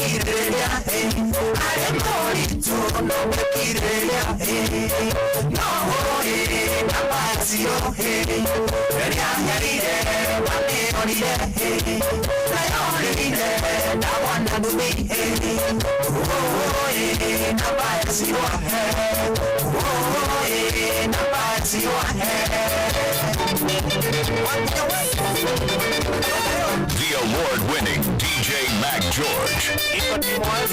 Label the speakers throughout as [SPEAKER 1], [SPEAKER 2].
[SPEAKER 1] kireya I am going to no kireya no napasio ya yarire wame onire na onire na wana bumi napasio napasio
[SPEAKER 2] The award-winning DJ Mac George.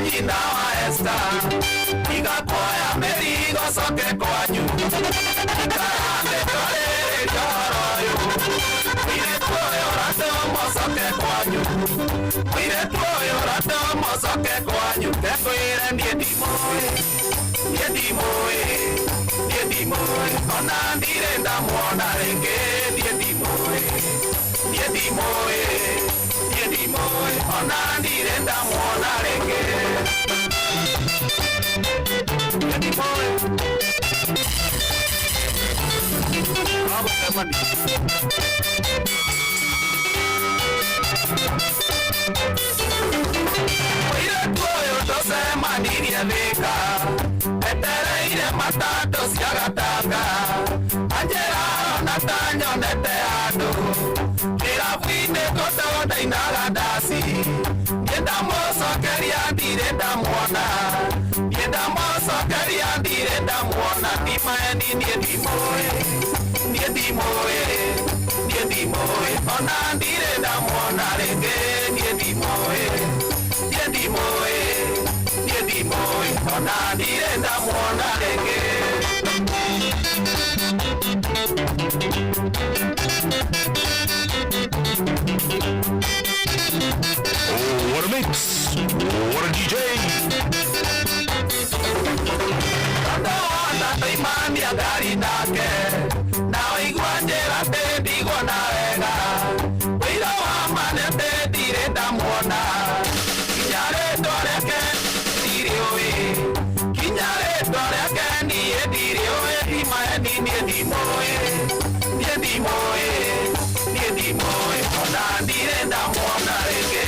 [SPEAKER 1] Nyina wa Esther igakoya merigo soke kwanyu ikarande tore joroyo ire toyo rate mosoke kwanyu ire toyo rate mosoke kwanyu teko ire ndiedimoe ona ndire ndamwona renge ndiedimoe ona ndire ndamwona renge Vika, etereire matato siagatanga, anjera natanyo neteado, kira fuite koto da inagadasi, yenda moso keria direnda mwana, yenda moso keria direnda mwana, timaeni niedimoe, ona direnda mwana renge niedimoe, ona direnda mwana renge.
[SPEAKER 2] Oh, what a mix! What a DJ!
[SPEAKER 1] Ndo imani ya gari nake, na igwanjera te digo na wega, wira wa manete direnda mwana, kinyare doreke dirioe, kinyare doreke nie dirioe, imaeni niedimoe, ona direnda mwana rege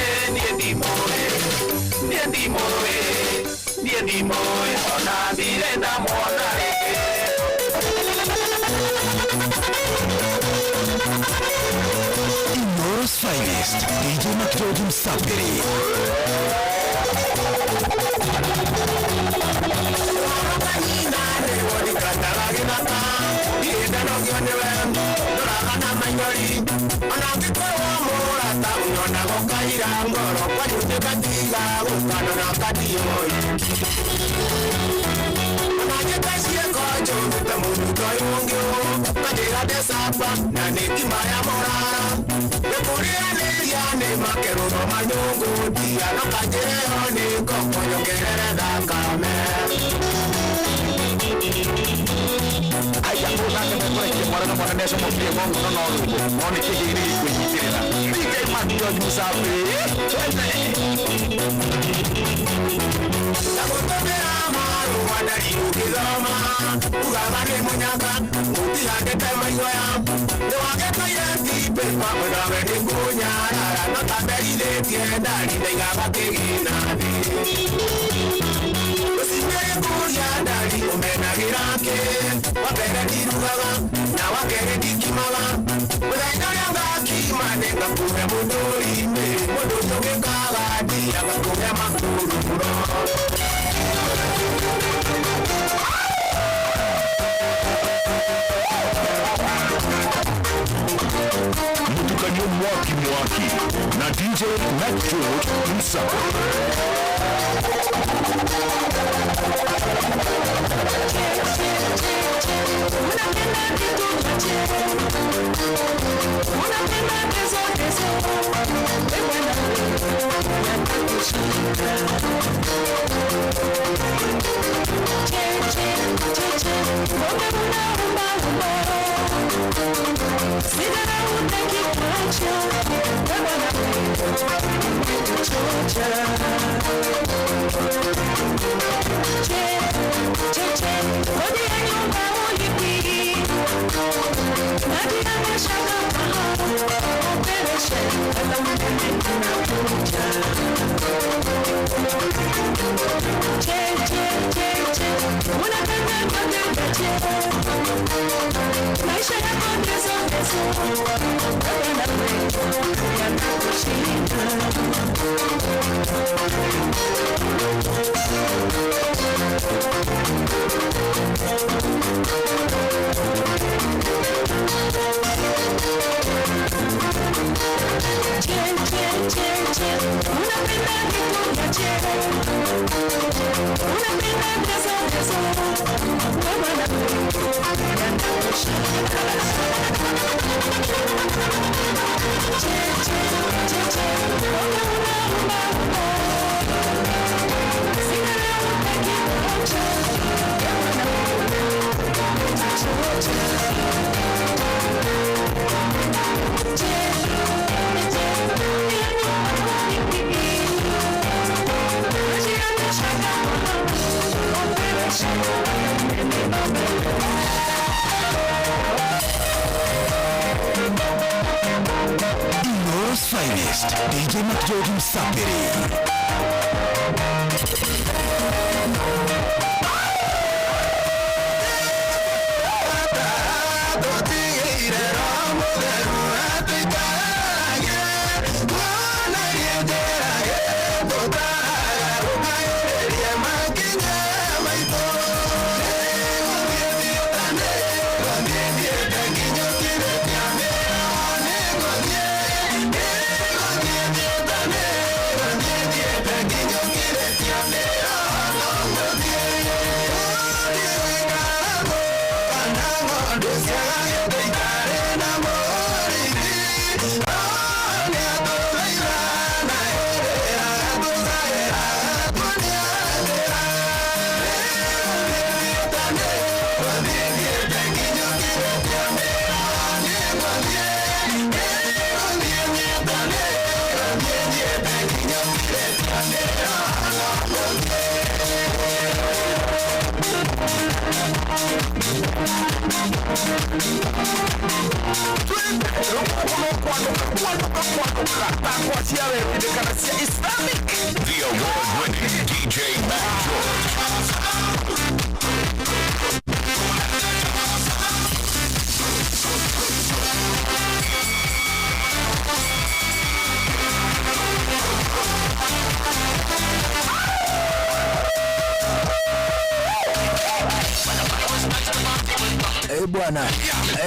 [SPEAKER 1] niedimoe, ona direnda mwana rege.
[SPEAKER 2] Ignora's finest, DJ Mac George Msafiri. Mutukanyo mwaki na DJ Mac George Msafiri.
[SPEAKER 1] Georgia.
[SPEAKER 3] Finest, DJ McGeorge Msapiri.
[SPEAKER 2] The award-winning DJ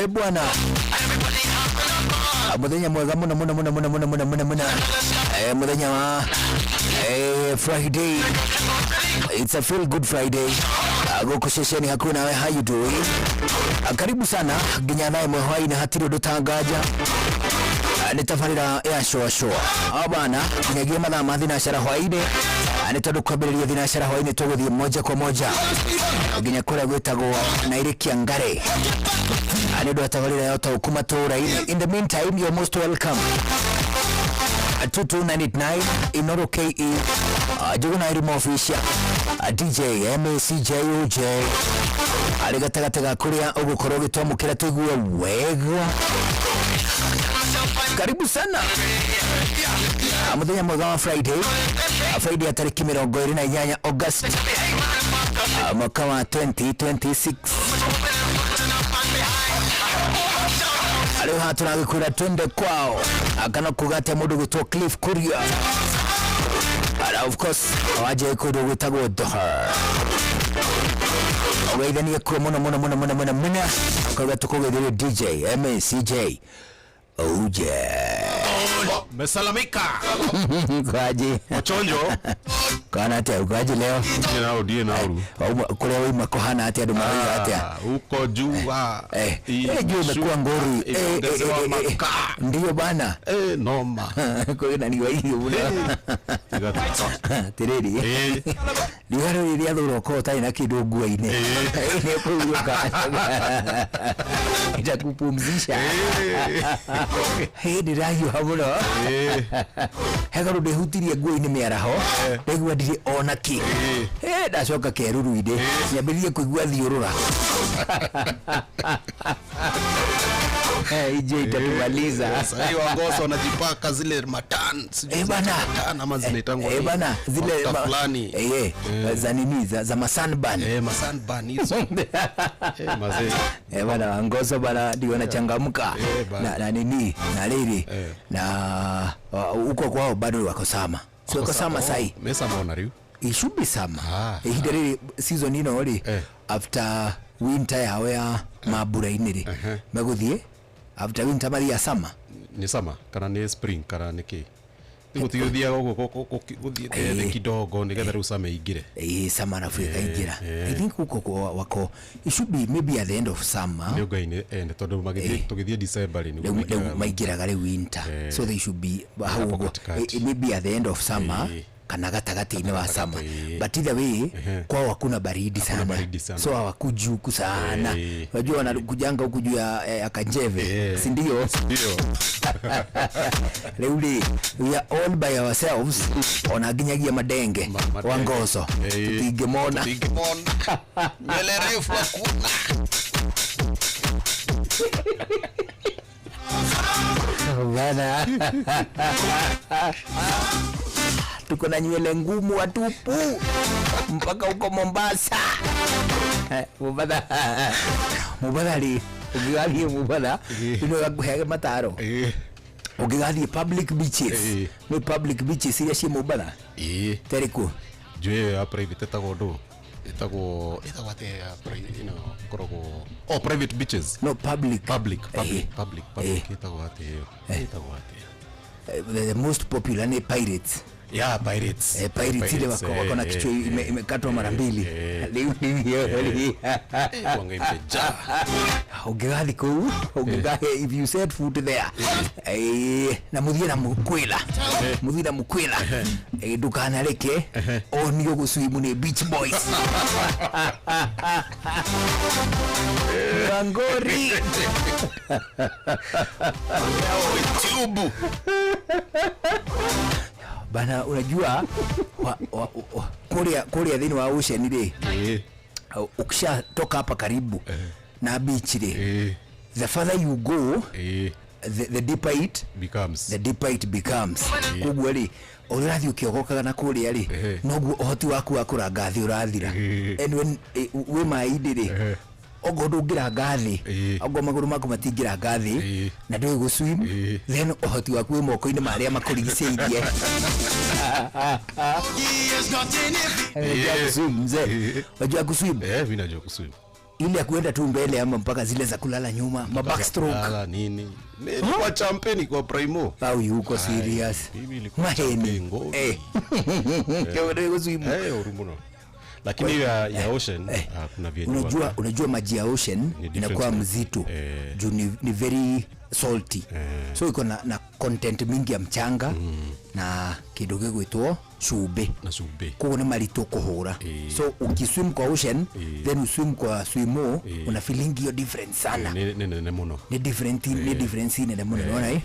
[SPEAKER 3] bwana muthenya mwega muno muthenya wa Friday. It's a feel good Friday. Goko shesheni hakuna we, how you doing? Karibu sana ginya naye mwehwai na hatiri dutangaja nitafarira ya show abana nyagie mathaa ma thinacara hwaine ni tondu kwambiriria thinacara hwaine tuguthie moja kwa moja ginya kuria gwitagwo Nairikia Ngare ni ndu atagarira yota ukuma turaini. In the meantime, you're most welcome 22989 Inoro KE Juguna Irimo Official DJ MACJOJ aligatagataga kuria ugukorwo gitwamukira tuigue wega. Karibu sana muthenya mwega wa Friday ya tariki 28 August mwaka wa 2026. Leo haturagikwira twende kwao akana kugate mundu gwitwo Cliff Kuria, and of course waje kundu gwitagwo Doha ogeithanie kuo muno kwa tukugethire DJ MACJ Oje
[SPEAKER 2] Mesalamika
[SPEAKER 3] kwaje
[SPEAKER 2] Machonjo
[SPEAKER 3] kana te ukaje leo
[SPEAKER 2] die nauru
[SPEAKER 3] kule wewe makohana ati adu mawili ati
[SPEAKER 2] uko jua
[SPEAKER 3] jua imekuwa ngori ndio bana
[SPEAKER 2] noma
[SPEAKER 3] kwa hiyo nani wa hiyo bwana tireri ndio ile ndio kwa tai na kidogo ine ni kuruka itakupumzisha hii ndio hiyo hamuno hekaru ndehutirie nguo ine miaraho ndegwa ndiri ona ki ndacoka keruru inde nyambiririe kuigua thiurura Ije itatumaliza.
[SPEAKER 4] Sasa hiyo Wangoso wanajipaka zile matan,
[SPEAKER 3] bana
[SPEAKER 4] ama zinaitangwa
[SPEAKER 3] bana zile
[SPEAKER 4] fulani
[SPEAKER 3] za nini za masanban
[SPEAKER 4] masanban hizo
[SPEAKER 3] mazee bana Wangoso bana ndio wanachangamka na nini na lili na huko kwao bado wako sama sio kwa sama sai
[SPEAKER 4] mesa mona riu
[SPEAKER 3] it should be sama hidari season ino ri after winter yawe ya mabura iniri meguthie after winter mari ya sama
[SPEAKER 4] ni sama kana ni spring kana ni ki Guthiuthia guthie ni kidogo ni getha rusame igire
[SPEAKER 3] sama na Afrika igira I think huko wako it should be maybe at the end of summer
[SPEAKER 4] ni ugaine tondu magithie tugithie December ni
[SPEAKER 3] maigira gare winter so they should be maybe at the end of summer kana gatagati-ini wa summer but either way kwao hakuna baridi sana so hawakujuku sana unajua wanakujanga huku juu ya Kanjeve si ndio Leuli we are all by ourselves onaginyagia madenge Wangoso tutingemona
[SPEAKER 4] nywele refu hakuna
[SPEAKER 3] bana tuko na nywele ngumu watupu mpaka huko Mombasa. Mubadali ugigathie Mubada ino yakuhege mataro ugigathie public beaches no public beaches iria ci Mubada teriku
[SPEAKER 4] jwe ya private tagodo itago ate private korogo private beaches
[SPEAKER 3] no public
[SPEAKER 4] itago ate
[SPEAKER 3] the most popular ni Pirates Pirates ile wako na kichwa imekatwa mara mbili leo
[SPEAKER 4] wangemeja
[SPEAKER 3] ugigathi ku ugigathi if you set foot there na muthira mukwila dukana reke onio guswimu ni beach boys Wangori
[SPEAKER 4] tubu
[SPEAKER 3] bana unajua kuria dhini wa ocean ri ukisha toka hapa karibu na beach ri the further you go the deeper it becomes kugwa ri urathi ukiogokaga na kuria ri noguo ohoti waku wa kuranga thi urathira and when we maidi ri ogo ndungira ngathi ogo maguru maku matingira ngathi na ndui go swim then ohoti waku wi moko-ini maria makurigiceirie wajua kuswim
[SPEAKER 4] vinajua kuswim
[SPEAKER 3] ile kuenda tu mbele ama mpaka zile za kulala nyuma ma backstroke
[SPEAKER 4] nini kwa champeni kwa primo
[SPEAKER 3] au yuko serious maheni kwa swim
[SPEAKER 4] urumbuno lakini ya ocean kuna vyenye
[SPEAKER 3] unajua maji ya ocean inakuwa mzito juu ni very salty so iko na content mingi ya mchanga na kidogo gwitwo cube kwa ni marito kuhura so ukiswim kwa ocean then uswim kwa swimo una feeling hiyo different sana
[SPEAKER 4] ni muno
[SPEAKER 3] ni difference ni muno unaona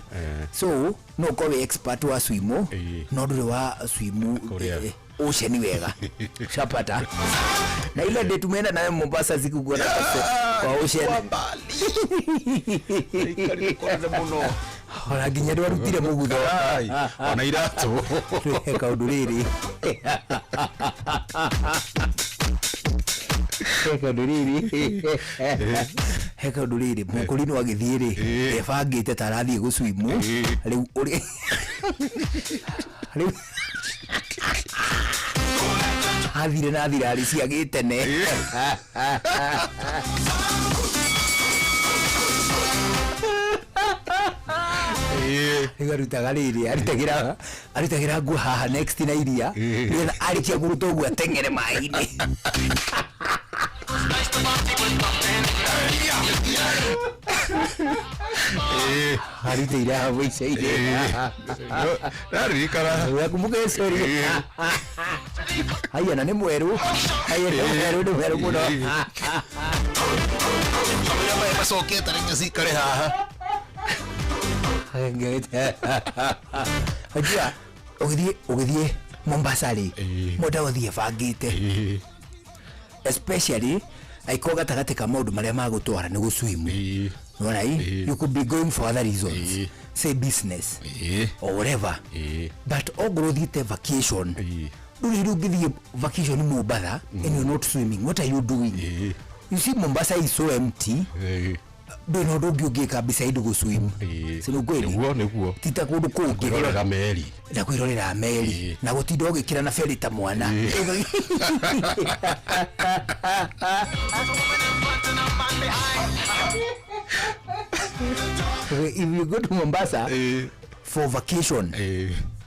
[SPEAKER 3] so no kwa expert wa swimo no dure wa swimu ocean wega shapata na ile ndio tumeenda nayo Mombasa siku kwa ocean
[SPEAKER 4] ikari kwanza muno
[SPEAKER 3] ona ginya ndo rutire mugutho
[SPEAKER 4] ona irato
[SPEAKER 3] kauduriri hekauduriri mukulini wagithiri ebangite tarathie guswimu riu uri athire na thirari cia gitene igarutaga riri aritagira nguo haha next na iria nigetha arikia kuruta uguo ateng'ere maĩ-inĩ ariteire hapo ica-inĩ kumbuka story haya na ni mweru muno
[SPEAKER 4] masoketa ringasikare haha
[SPEAKER 3] ajua ugithie Mombasa ri muda uthie bangite especially aiko gatagati ka maundu maria magutwara ni guswimu You could be going for other reasons. Say business. Or whatever. But all growth vacation. You give vacation in Mombasa and you're not swimming. What are you doing? You see Mombasa is so empty. Do not do beside go swim. Sino kweli. Tita kudu kugerera
[SPEAKER 4] meri.
[SPEAKER 3] Na kuirorera meri. Na gutindo gikira na feri ta mwana. If you go to Mombasa for vacation,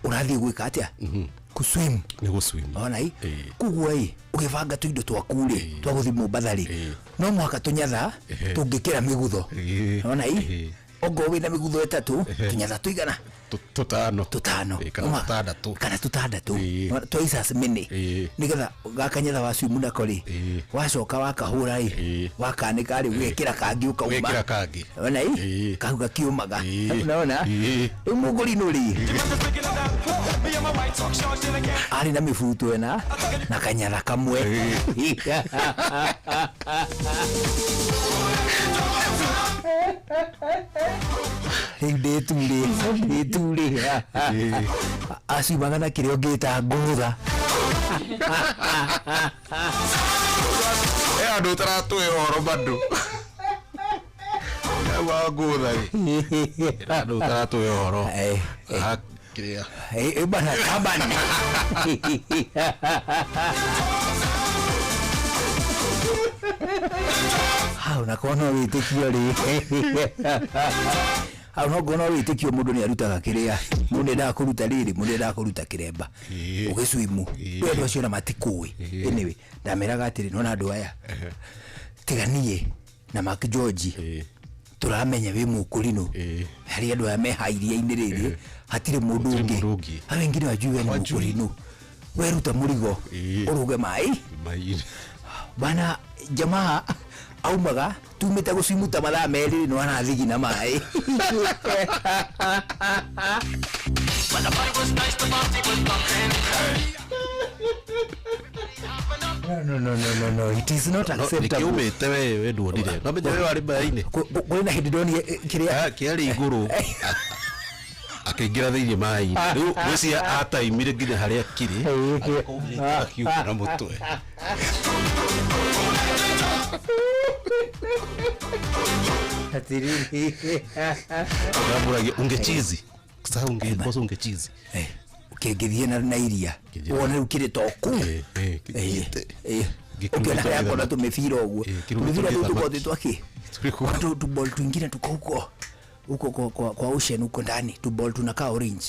[SPEAKER 3] unathi gwika atia? Kuswim.
[SPEAKER 4] Ni kuswim.
[SPEAKER 3] Ona hii. Kugwa hii. Ukivanga tu indo twakure twa guthi Mombasa ri. No mwaka tunyatha tungikira migutho. Ona hii. Ogo wina migutho etatu tunyatha tuigana.
[SPEAKER 4] Tutano.
[SPEAKER 3] Kana tutandatu. Twaisa mini. Nigetha gakanyatha wa swim na kori. Wacoka wakahura hii. Wakanika ri wekira kangi ukauma.
[SPEAKER 4] Wekira kangi.
[SPEAKER 3] Ona hii. Kahuga kiumaga. Unaona? Umuguri nuri. Ari na mifuto ena na kanyara kamwe. Ndetule asi magana kireo gita ngutha
[SPEAKER 4] Andu taratwe horo bado wa ngutha andu taratwe horo kiria
[SPEAKER 3] bana kabana unakuona witikio ri unakuona witikio mundu ni arutaga kiria mundu nda kuruta riri mundu nda kuruta kiremba ugiswimu ndu acio na matikui anyway ndameraga atiri nona andu aya tiganie na Mark George turamenya wi mukurino hari andu aya mehairia iniriri hatire mundu ungi abengine wajue ni mukurino weruta murigo uruge mai bana jamaa aumaga tumete gucimuta mathaa meri no ana thigi na mai No, it is not acceptable.
[SPEAKER 4] Kiumete we nduonire no menye we wari baini
[SPEAKER 3] kwina hindi ndoni kiria
[SPEAKER 4] kiari iguru akaingira thiini mai riu wisia ataimire nginya haria kiri akiuga na mutwe
[SPEAKER 3] hatiriri
[SPEAKER 4] ndamurage ungechizi sasa boso ungechizi
[SPEAKER 3] ukengithie na iria wona ukire toku ukena yako na tumefira uguo tumefira tukote twaki tu ball twingine tuko huko kwa ocean huko ndani tu ball tunakaa orange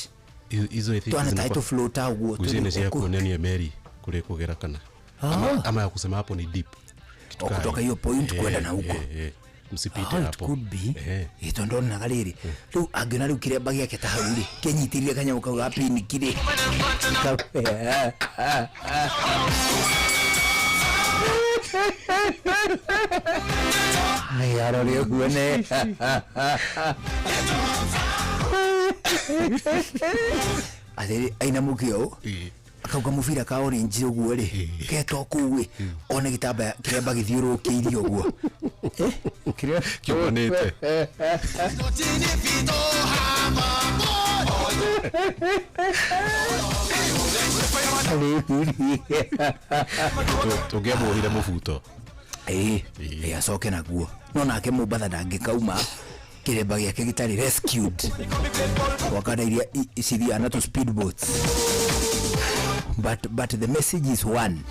[SPEAKER 4] hizo hizi
[SPEAKER 3] tu ana title float uguo
[SPEAKER 4] tu cia kuonania meri kule kugera kana ama ya kusema hapo ni deep
[SPEAKER 3] kutoka hiyo point kwenda na huko
[SPEAKER 4] msipite hapo
[SPEAKER 3] could be itondo na galiri tu agena ru kiremba giake ta hauri kenyitirie kanya ukauga pini kire ai arore kuone adere aina mukio akauga mubira ka orange uguo ri keto kuwe one gitamba kiremba githiurukiirio uguo
[SPEAKER 4] kimonete tungemuhire mubuto
[SPEAKER 3] acoke naguo no nake Mombasa ndangikauma kiremba giake gitari rescued wakana iria cithiana to speedboats but the message is one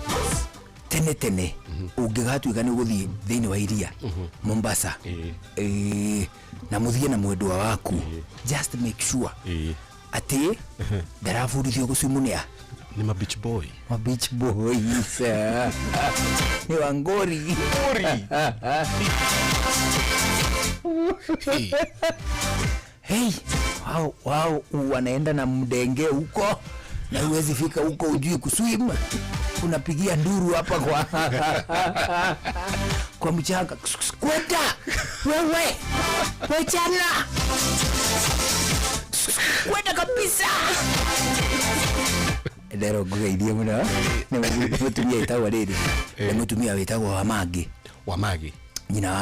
[SPEAKER 3] tene ungigatuika ni guthie thiini wa iria Mombasa na muthie na mwendwa waku just make sure ati ndarabundithio gucumunia
[SPEAKER 4] ni beach boys
[SPEAKER 3] ni wangori hey wow wanaenda na mdenge huko na huwezi fika huko ujui kuswim unapigia nduru hapa kwa mchanga kwenda wewe wachana kwenda kabisa ndero gugeithie muno ni mutumia itawa riri ni mutumia witagwo Wamagi nyina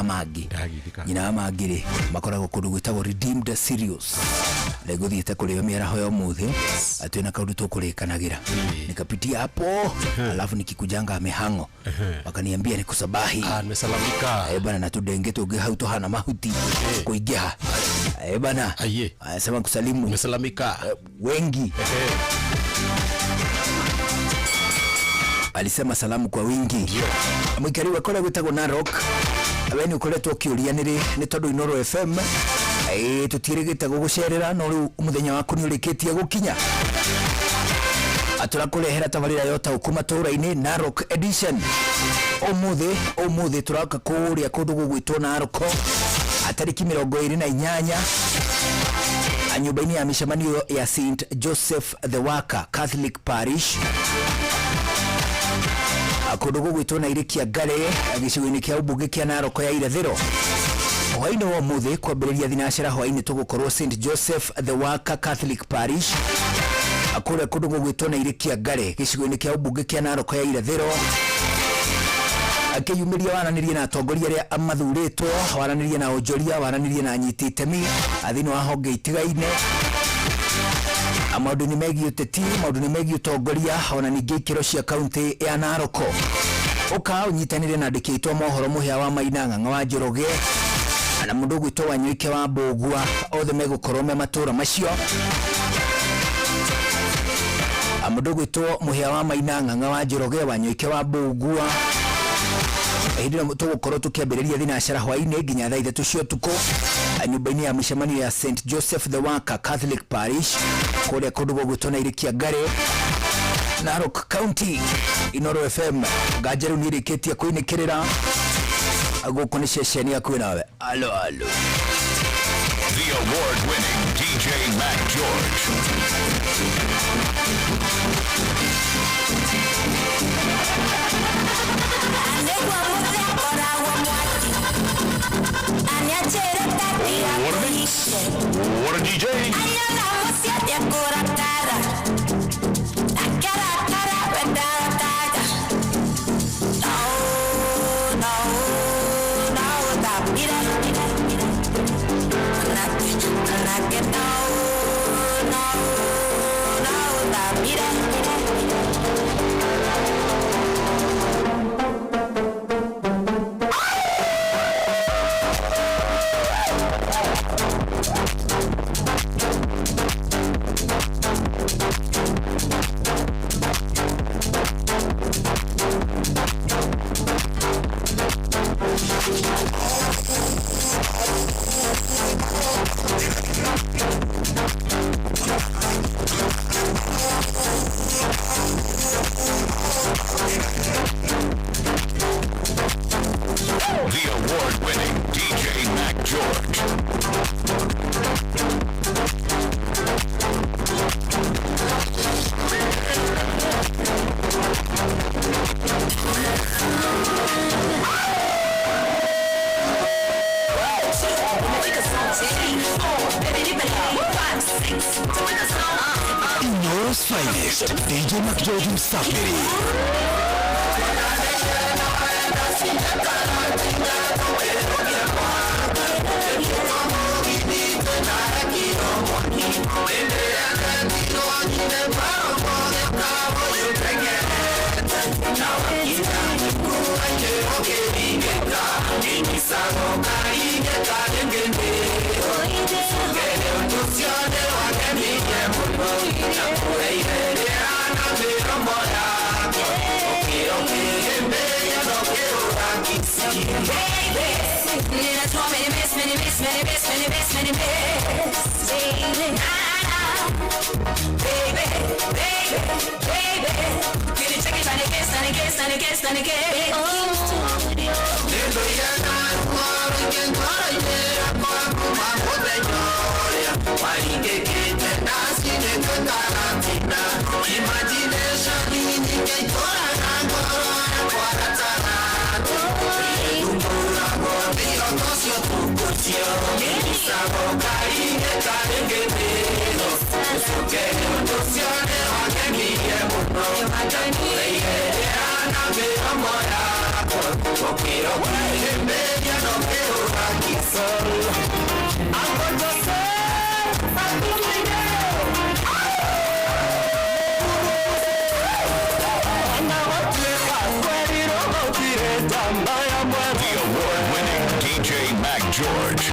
[SPEAKER 3] wa Magi makoragwo kundu gwitagwo Redeemed Serious lego thiete kuri mĩaraho ya mũthĩ atwena kaundu tukurikanagira nikapitia hapo alafu nikikujanga mihango wakaniambia nikusabahi
[SPEAKER 4] nimesalamika
[SPEAKER 3] bana na tudenge tuge hauto hana mahuti kuingia bana sema kusalimu
[SPEAKER 4] nimesalamika
[SPEAKER 3] wengi alisema salamu kwa wingi mwikari wa kole gwitagwo Narok abeni ukoretwo kiurianire ni tondu Inoro FM tutirigite gugucerera no riu umuthenya waku ni urikitie gukinya aturakurehera tabarira yota ukuma tura-ini Narok edition umuthi turaka kuria kundu gugwitwo Narok atariki 28 anyumba-ini ya mishamanio ya St Joseph the Worker Catholic Parish akundu gugwitwo na irikia Ngare gicigo-ini kia ubunge kia Narok ya irathiro hwaini wa muthi kwambiriria thinacira hwaini tugukorwo St Joseph the Worker Catholic Parish akure kundu gugwitwo na irikia Ngare gicigo-ini kia ubunge kia Narok ya irathiro akiyumiria wananirie na atongoria aria amathuritwo wananirie na onjoria wananirie na anyiti itemi athini wa honge itigaine maundu ni megie uteti maundu ni megie utongoria ona ningi ikiro cia kaunti ya Narok uka unyitanire na ndikitwo mohoro muhia wa Maina Ng'ang'a wa Njoroge na mundu gwitwo Wanyoike wa Mbugua othe megukorwo me matura macio mundu gwitwo muhia wa Maina Ng'ang'a wa Njoroge Wanyoike wa Mbugua hidi na tugukorwo tukiambiriria thinacira hwaini nginya thaa 3 cia utuku nyumba-ini ya mishamanio ya St Joseph the Worker Catholic Parish kuria kundu gugwitwo na irikia Ngare Narok County Inoro FM gajeru nirikitie kuinikirira guku ni ceceni ya kwinawe alo
[SPEAKER 2] The award-winning DJ Mac George. What a DJ.
[SPEAKER 3] Inoro's finest, DJ Mac George Msafiri.
[SPEAKER 1] Quiero que me
[SPEAKER 2] The award-winning DJ Mac George.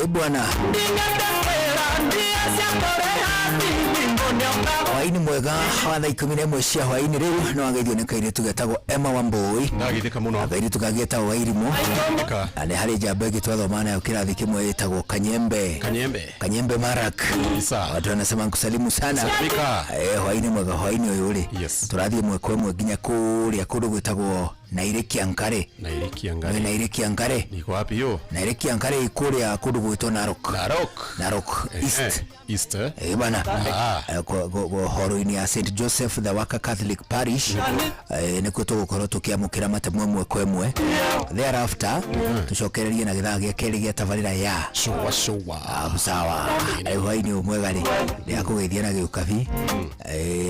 [SPEAKER 3] Bwana hwaini mwega wa thaa 11 cia hwaini riu no ageithio ni kairitu getagwo Emma Wambui
[SPEAKER 4] ndagithika muno
[SPEAKER 3] kairitu kagetagwo Wairimu na ni hari njamba ĩngĩ twathoma nayo kĩrathi kĩmwe ĩtagwo Kanyembe Marak. Watu wanasema kusalimu sana hwaini mwega hwaini ũyũ ri tũrathiĩ ĩmwe kwa ĩmwe nginya kũrĩa kũndũ gwĩtagwo Nairikiangare. Nairikiangare
[SPEAKER 4] niko wapi yo?
[SPEAKER 3] Nairikiangare ikuria kudu gwitwo Narok
[SPEAKER 4] East
[SPEAKER 3] bana go horo-ini ya St Joseph the Waka Catholic Parish niko tugukorwo tukiamukira matemwe mwe kwa mwe thereafter tucokererie na githaa gĩa kerĩ gĩa tabarĩra ya sawa hwaini mwega ri ya kugeithia na gĩukabi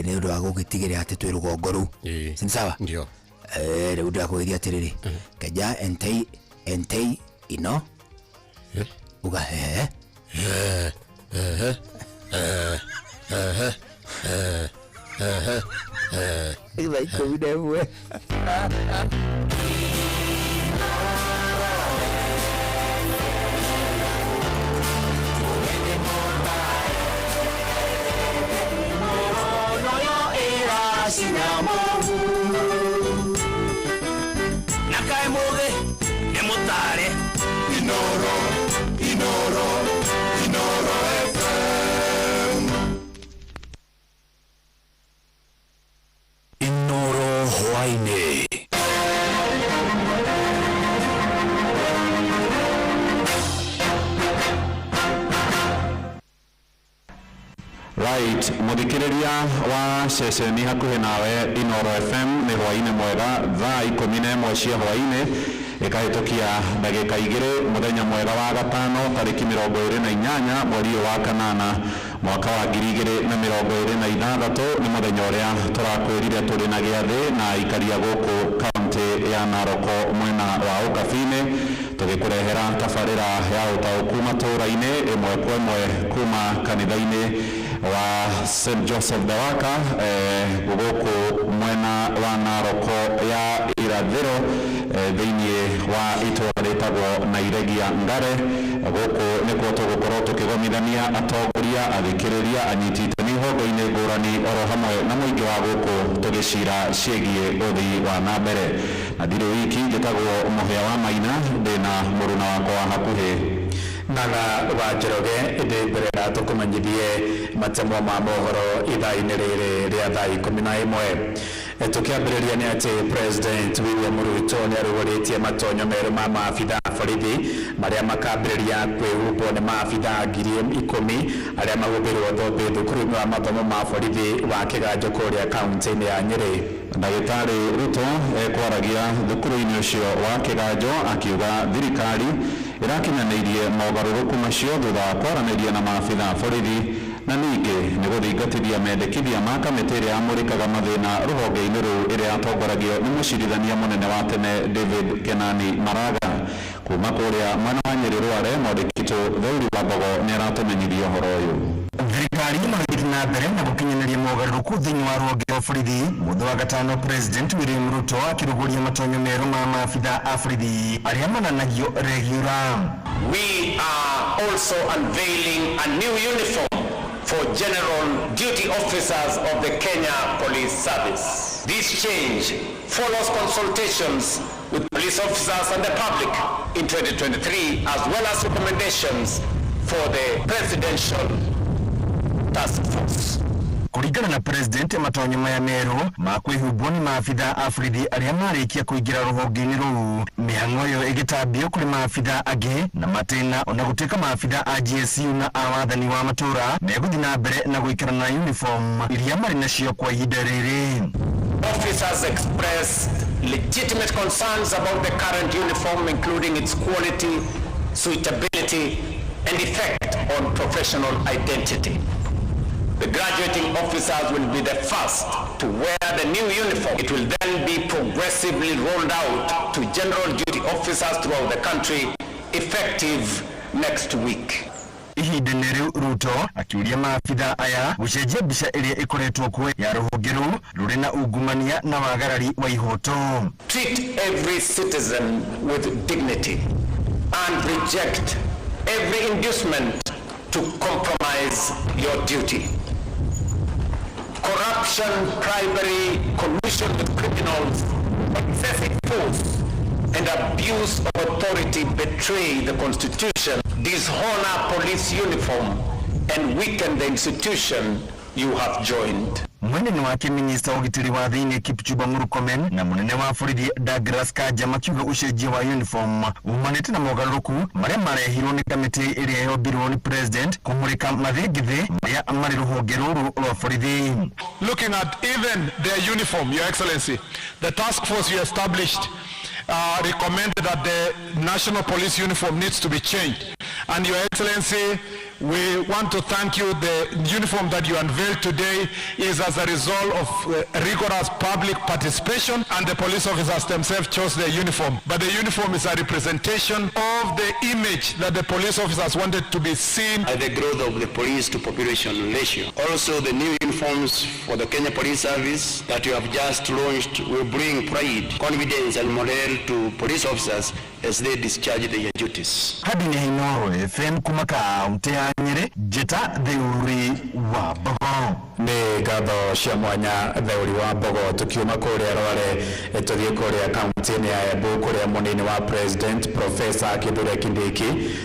[SPEAKER 3] nĩ ũndũ wa gũgĩtigĩra atĩ twĩ rũgongo rũu si sawa
[SPEAKER 4] ndio
[SPEAKER 3] rĩu ndakũgeithia atĩrĩrĩ keja entei ino uga ila iko videwe
[SPEAKER 2] Inoro hwaini. Right, muthikiriria wa ceceni hakuhi nawe Inoro FM ni hwaini mwega thaa 11 cia hwaini ikahitukia ndagika 2 muthenya mwega wa gatano tariki 28 mweri wa kanana mwaka wa 2026 ni muthenya uria turakwirire turi na giathi na ikaria guku kaunti ya Narok mwena wa ukabine tugikurehera tabarira ya utauku matura-ini imwe kwa imwe kuma kanitha-ini wa St Joseph the Waka guku mwena wa Narok ya irathiro thĩinĩ wa itũra rĩtagwo Nairikiangare guku nĩkuo tũgũkorwo tũkĩgomithania atongoria athikĩrĩria anyiti itemi honge-inĩ ngũrani oro hamwe na mũingĩ wa gũkũ tũgĩcira ciĩgiĩ ũthii wa na mbere na ndirĩ wiki njĩtagwo Mũhĩa wa Maina ndĩna mũruna wakwa hakuhĩ
[SPEAKER 5] naga wa Njoroge ndĩ mbere ya tũkũmenyithie matemwa ma mohoro ithaa-inĩ rĩrĩ rĩa thaa 11 tukiambĩrĩria nĩ atĩ President William Ruto nĩ arugũrĩtie matonyo merũ ma maabitha borithi marĩa makambĩrĩria kwĩhumbwo nĩ maabitha 10,000 arĩa magũthĩrwo thũmbĩ thukuru-inĩ wa mathomo ma borithi wa Kĩganjo kũrĩa kaunti-inĩ ya Nyĩrĩ.
[SPEAKER 2] Ndagĩtarĩ Ruto ekwaragia thukuru-inĩ ũcio wa Kĩganjo akiuga thirikari irakinyanĩirie mogarũrũku macio thutha wa kwaranĩria na maabitha borithi na ningĩ nĩ gũthingatithia mendekithia ma kamĩtĩ ĩrĩa yamũrĩkaga mathĩna rũhonge-inĩ rũu ĩrĩa yatongoragio nĩ mũcirithania mũnene wa tene David Kenani Maraga. Kuma kũrĩa mwena wa Nyĩrĩ Rware mwandĩki witũ Thauri Wambogo nĩ aratũmenyithia ũhoro ũyũ.
[SPEAKER 6] thirikari magĩthiĩ na mbere na gũkinyanĩria mogarũrũku thĩinĩ wa rwonge rwa borithi. Mũthenya wa gatano President William Ruto akĩrũgũria matonyo merũ ma maabitha a borithi arĩa mananagio regular.
[SPEAKER 1] We are also unveiling a new uniform for general duty officers of the Kenya Police Service. This change follows consultations with police officers and the public in 2023, as well as recommendations for the Presidential Task Force.
[SPEAKER 6] Kulingana na President, matonyo maya merũ ma kwĩhumbwo nĩ maabitha a borithi arĩa marĩkia kũingĩra rũhonge-inĩ rũu. Mĩhang'o ĩyo ĩgĩtambio kũrĩ maabitha angĩ na matĩna, ona gũtuĩka maabitha a GSU na a wathani wa matũra megũthiĩ na mbere na gũikara na uniform iria marĩ nacio kwa ihinda rĩrĩ.
[SPEAKER 1] Officers expressed legitimate concerns about the current uniform, including its quality, suitability, and effect on professional identity. The graduating officers will be the first to wear the new uniform. It will then be progressively rolled out to general duty officers throughout the country, effective next week.
[SPEAKER 6] Ihinda-inĩ rĩu Ruto akiuria maabitha aya gũcenjia mbica ĩrĩa ĩkoretwo kuo ya rũhonge rũu rũrĩ na ungumania na wagarari wa ihoto.
[SPEAKER 1] Treat every citizen with dignity and reject every inducement to compromise your duty. Corruption, bribery, collusion with criminals, excessive force, and abuse of authority betray the Constitution, dishonor police uniform, and weaken the institution you have joined.
[SPEAKER 6] Munene wake minista ũgitĩri wa thĩinĩ Kipchumba Murkomen na munene wa borithi Douglas Kanja makiuga ũcenjia wa uniform umanĩte na mogarũrũku marĩa marehirwo nĩ kamĩtĩ ĩrĩa yombirwo nĩ President kũmũrĩka mathĩngithĩ marĩa marĩ rũhonge rũrũ rwa borithi.
[SPEAKER 7] Looking at even their uniform, Your Excellency, the task force you established recommended that the national police uniform needs to be changed. And Your Excellency, we want to thank you. The uniform that you unveiled today is as a result of rigorous public participation, and the police officers themselves chose their uniform. But the uniform is a representation of the image that the police officers wanted to be seen.
[SPEAKER 8] The growth of the police to population ratio. Also, the new uniforms for the Kenya Police Service that you have just launched will bring pride, confidence and morale to police officers as they discharge their duties.
[SPEAKER 6] Hadi Noro FM kumaka umtea Nyeri Jeta Theuri wa Bogo.
[SPEAKER 5] Nĩ ngatho cia mwanya Theuri wa Bogo tukiuma kũrĩa Rware tũthiĩ kũrĩa kaunti-inĩ ya Embu kũrĩa mũnini wa President Professor Kithure Kindiki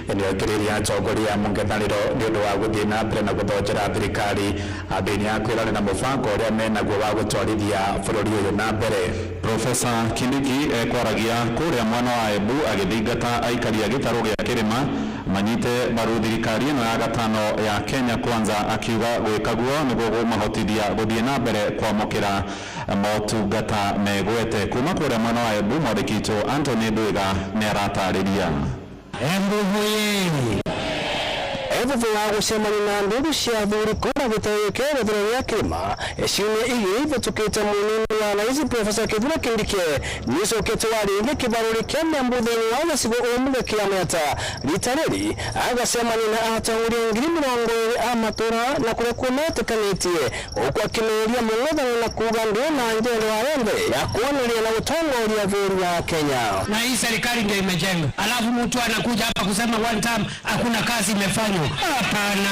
[SPEAKER 5] nĩokĩrĩria atongoria mũng'ethanĩro nĩ ũndũ wa gũthiĩ na mbere na gũthonjera thirikari thĩinĩ ya kwĩrorera na mũbango ũrĩa menaguo wa gũtwarithia bũrũri ũyũ na mbere.
[SPEAKER 2] Professor Kindiki kwaragia kũrĩa mwena wa Embu agĩthingata aikari a gĩtarũ gĩa kĩrĩma manyite mbaru thirikari ĩno ya gatano ya Kenya Kwanza, akiuga gwĩka guo nĩguo gũmahotithia gũthiĩ na mbere kwamũkĩra motungata megwete. Kuma kũrĩa mwena wa Embu, mwandĩki witũ Anthony Ndwiga nĩaratarĩria.
[SPEAKER 6] Embu hoye Evo wa gũcemania na ndũru cia thuriko na gĩtaro kĩerethero gĩa kĩrĩma ciumia igĩrĩ ĩhĩtũkĩte mũnini wa rais Professor Kithure Kindiki nĩacokete warĩngĩ kĩbarũri kĩa Embu thĩinĩ wa gĩcigo ũmwe kĩa Meta. Rita rĩrĩ agacemania na atongoria 20,000 a matũra na kũrĩa kuometĩkanĩtie ũkũ akĩmeria mũng'ethanĩro na kuuga ndio na njĩra ya rembe ya kuoneria na gũtongoria bũrũri wa Kenya.
[SPEAKER 9] Na hii serikali ndio imejenga, alafu mtu anakuja hapa kusema one time hakuna kazi imefanywa. Hapana.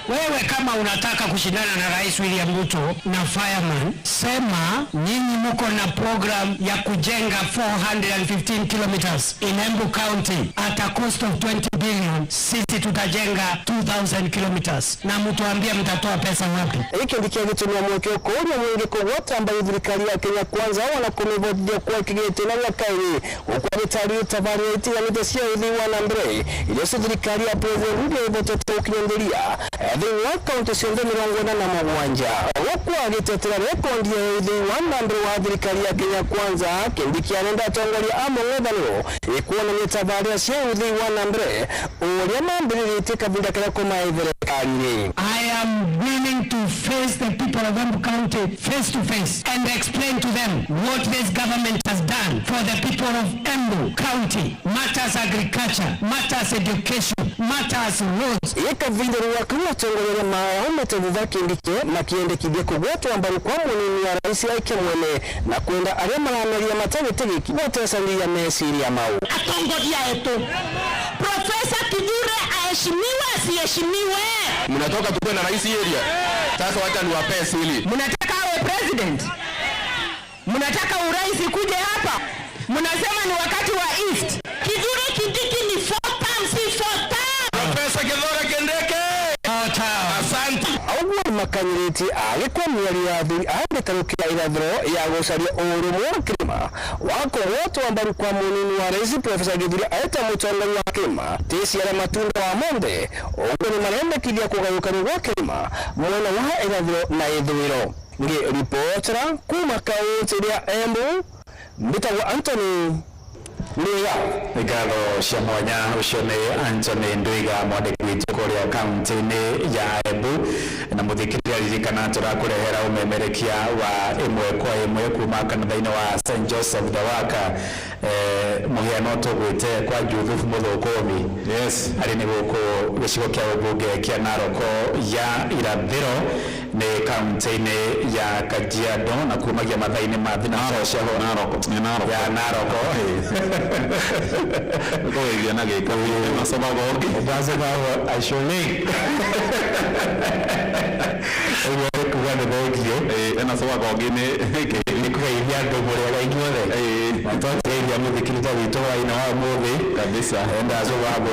[SPEAKER 9] Wewe kama unataka kushindana na Rais William Ruto na fireman, sema nyinyi mko na program ya kujenga 415 kilometers in Embu County at a cost of 20 billion. Sisi tutajenga 2,000 kilometers. Na mtuambie mtatoa pesa wapi?
[SPEAKER 6] Hiki ndicho gitumia mwekeo kũria mwingi kũgwata ambayo thirikari ya Kenya Kwanza wanakomevodia kwa kigete na wakaini ukwa gĩtari tabari itiganĩte cia ũthii wa na mbere iria thirikari ya President Ruto ĩhotete gũkinyanĩria thĩinĩ wa kaunti ciothe 47 gũkũ agĩtetera rekondi ya ũthii wa na mbere wa thirikari ya Kenya Kwanza. Kindiki arenda atongoria a mũng'ethanĩro ĩkuonania tabarĩra cia ũthii wa na mbere ũrĩa mambĩrĩrĩtie kahinda karĩa kũmaĩ thirikari-inĩ.
[SPEAKER 9] I am willing to face the people of Embu County face to face and explain to them what this government has done for the people of Embu County. Matters agriculture, matters education, matters roads.
[SPEAKER 6] Ikavinda ruwakiwa tongolela maomete vivakindike makiendekithia kugwatwa mbaru kwa munini wa rais aike mwene na kwenda aria marameria matagitegi kibotesania mesiri ya mau
[SPEAKER 9] atongoria yetu Profesa Kithure aheshimiwe asiheshimiwe.
[SPEAKER 7] Mnatoka tukue na rais area. Sasa wacha niwapee siri.
[SPEAKER 9] Mnataka awe president? Mnataka urais kuje hapa? Mnasema ni wakati wa East. Kithure Kindiki ni 4 terms, si 4 terms.
[SPEAKER 7] Profesa Kithure Kindiki. Asante.
[SPEAKER 6] Augwa makanyiriti alikuwa mwali ya adhui aandikarukia irathiro ya gucaria urumwe wa kirima wako wote ambaru kwa munini wa rais Profesa Kithure aeta mutongoria wa kirima ticiara matunda wa monde uguo ni marendekithia kugayukana gwa kirima mwena wa irathiro na ithwiro. Ngi reportera kuma kaunti ya Embu mbitagwo Anthony Ndwiga.
[SPEAKER 5] Ngatho cia mwanya ucio ni Anthony Ndwiga mwandiki witũ kũrĩa kaunti-inĩ ya Embu na mũthikĩrĩria ririkana tũrakurehera umemerekia wa ĩmwe kwa ĩmwe kuma kanitha-inĩ wa St Joseph Dawaka mũhiano tũgwĩte kwa Judith Muthũkũmi. Yes, arĩ nĩ gũkũ gĩcigo kĩa ũmbunge kĩa Naroko ya irathĩro nĩ kaunti-inĩ ya Kajiado na kumagia mathaa-inĩ ma thinacara cia Naroko
[SPEAKER 2] Koe na geka na sababu
[SPEAKER 5] sababu ashoni Ewe kuwana bogio
[SPEAKER 2] na sababu gine
[SPEAKER 5] ni kwa hiya ndomore ya inyore matoto ya muthikiriza wito wa ina wa muthi kabisa enda sababu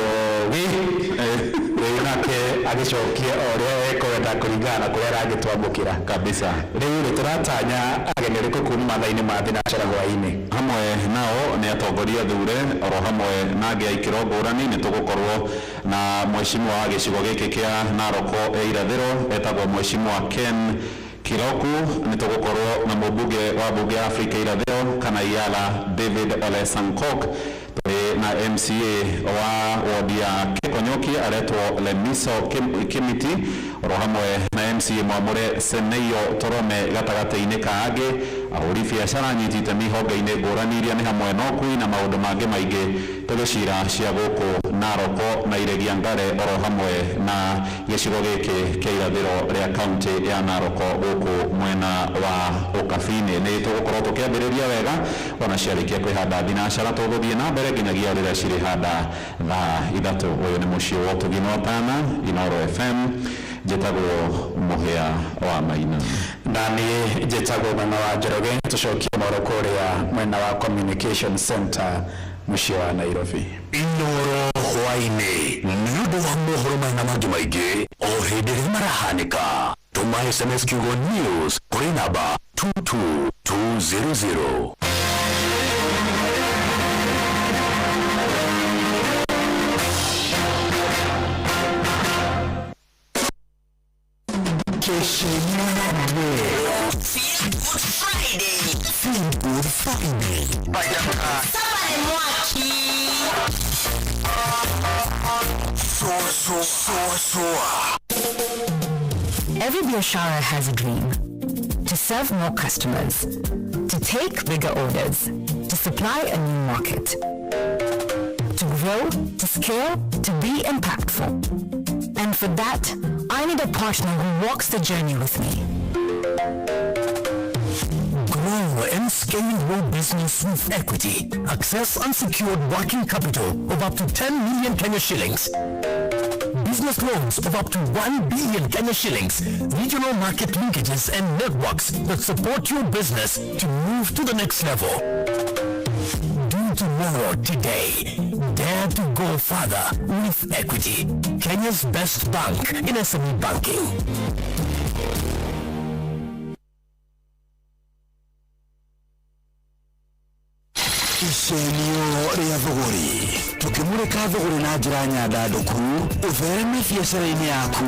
[SPEAKER 5] nake agicokie oria ekwenda kuringana kuria agitwambukira kabisa riu turatanya agenere kuma mathaa-inĩ ma thinacara hwaĩ-inĩ
[SPEAKER 2] hamwe nao ni atongoria thure oro hamwe na angi aikiro ngũrani ni tugukorwo na mheshimiwa wa gĩcigo gĩkĩ kĩa Naroko irathĩro etagwo mheshimiwa Ken Kiroku, ni tugukorwo na mũmbunge wa bunge ya Afrika irathĩro kana Yala David Ole Sankok na MCA wa wodi ya Kekonyoki aretwo Lemiso Kimiti oro hamwe na MCA Mwamure Seneyo Torome gatagata-inĩ ka angĩ ahũri biacara nyitĩte mĩhonge-inĩ ngũrani iria nĩ hamwe na ũkui na maũndũ mangĩ maingĩ tũgĩcira cia gũkũ Naroko na Iregia Ngare oro hamwe na gĩcigo gĩkĩ kĩa irathĩro rĩa kaunti ya Naroko gũkũ mwena wa ũkabi-inĩ. Nĩ tũgũkorwo tũkĩambĩrĩria wega ona ciarĩkia kwĩhanda thinacara tũgũthiĩ na mbere nginyagia rĩrĩa cirĩ handa thaa 3. Ũyũ nĩ mũciĩ wa ũtugi na ũtana Inooro FM njĩtagwo Mũhĩa wa Maina
[SPEAKER 5] na niĩ njĩtagwo Mwena wa Njoroge. Tũcokie mohoro kũrĩa mwena wa Communication Center mũciĩ wa Nairobi.
[SPEAKER 3] Inooro hwaĩ-inĩ nĩ ũndũ wa mohoro maina mangĩ maingĩ o hĩndĩ ĩrĩa marahanĩka tũma SMS kiugo news kũrĩ namba 22200. Feel Good Friday.
[SPEAKER 10] Every Bioshara has a dream. To serve more customers, to take bigger orders, to supply a new market, to grow, to scale, to be impactful. And for that, I need a partner who walks the journey with me.
[SPEAKER 3] Grow and scale your business with equity. Access unsecured working capital of up to 10 million Kenya shillings. Business loans of up to 1 billion Kenya shillings. Regional market linkages and networks that support your business to move to the next level. Do tomorrow today. Dare to go further with equity. Kenya's best bank in SME banking. Icenio rĩa thogori tukimurika thogori na njĩra nyandandũku ũthereme biacara-inĩ yaku.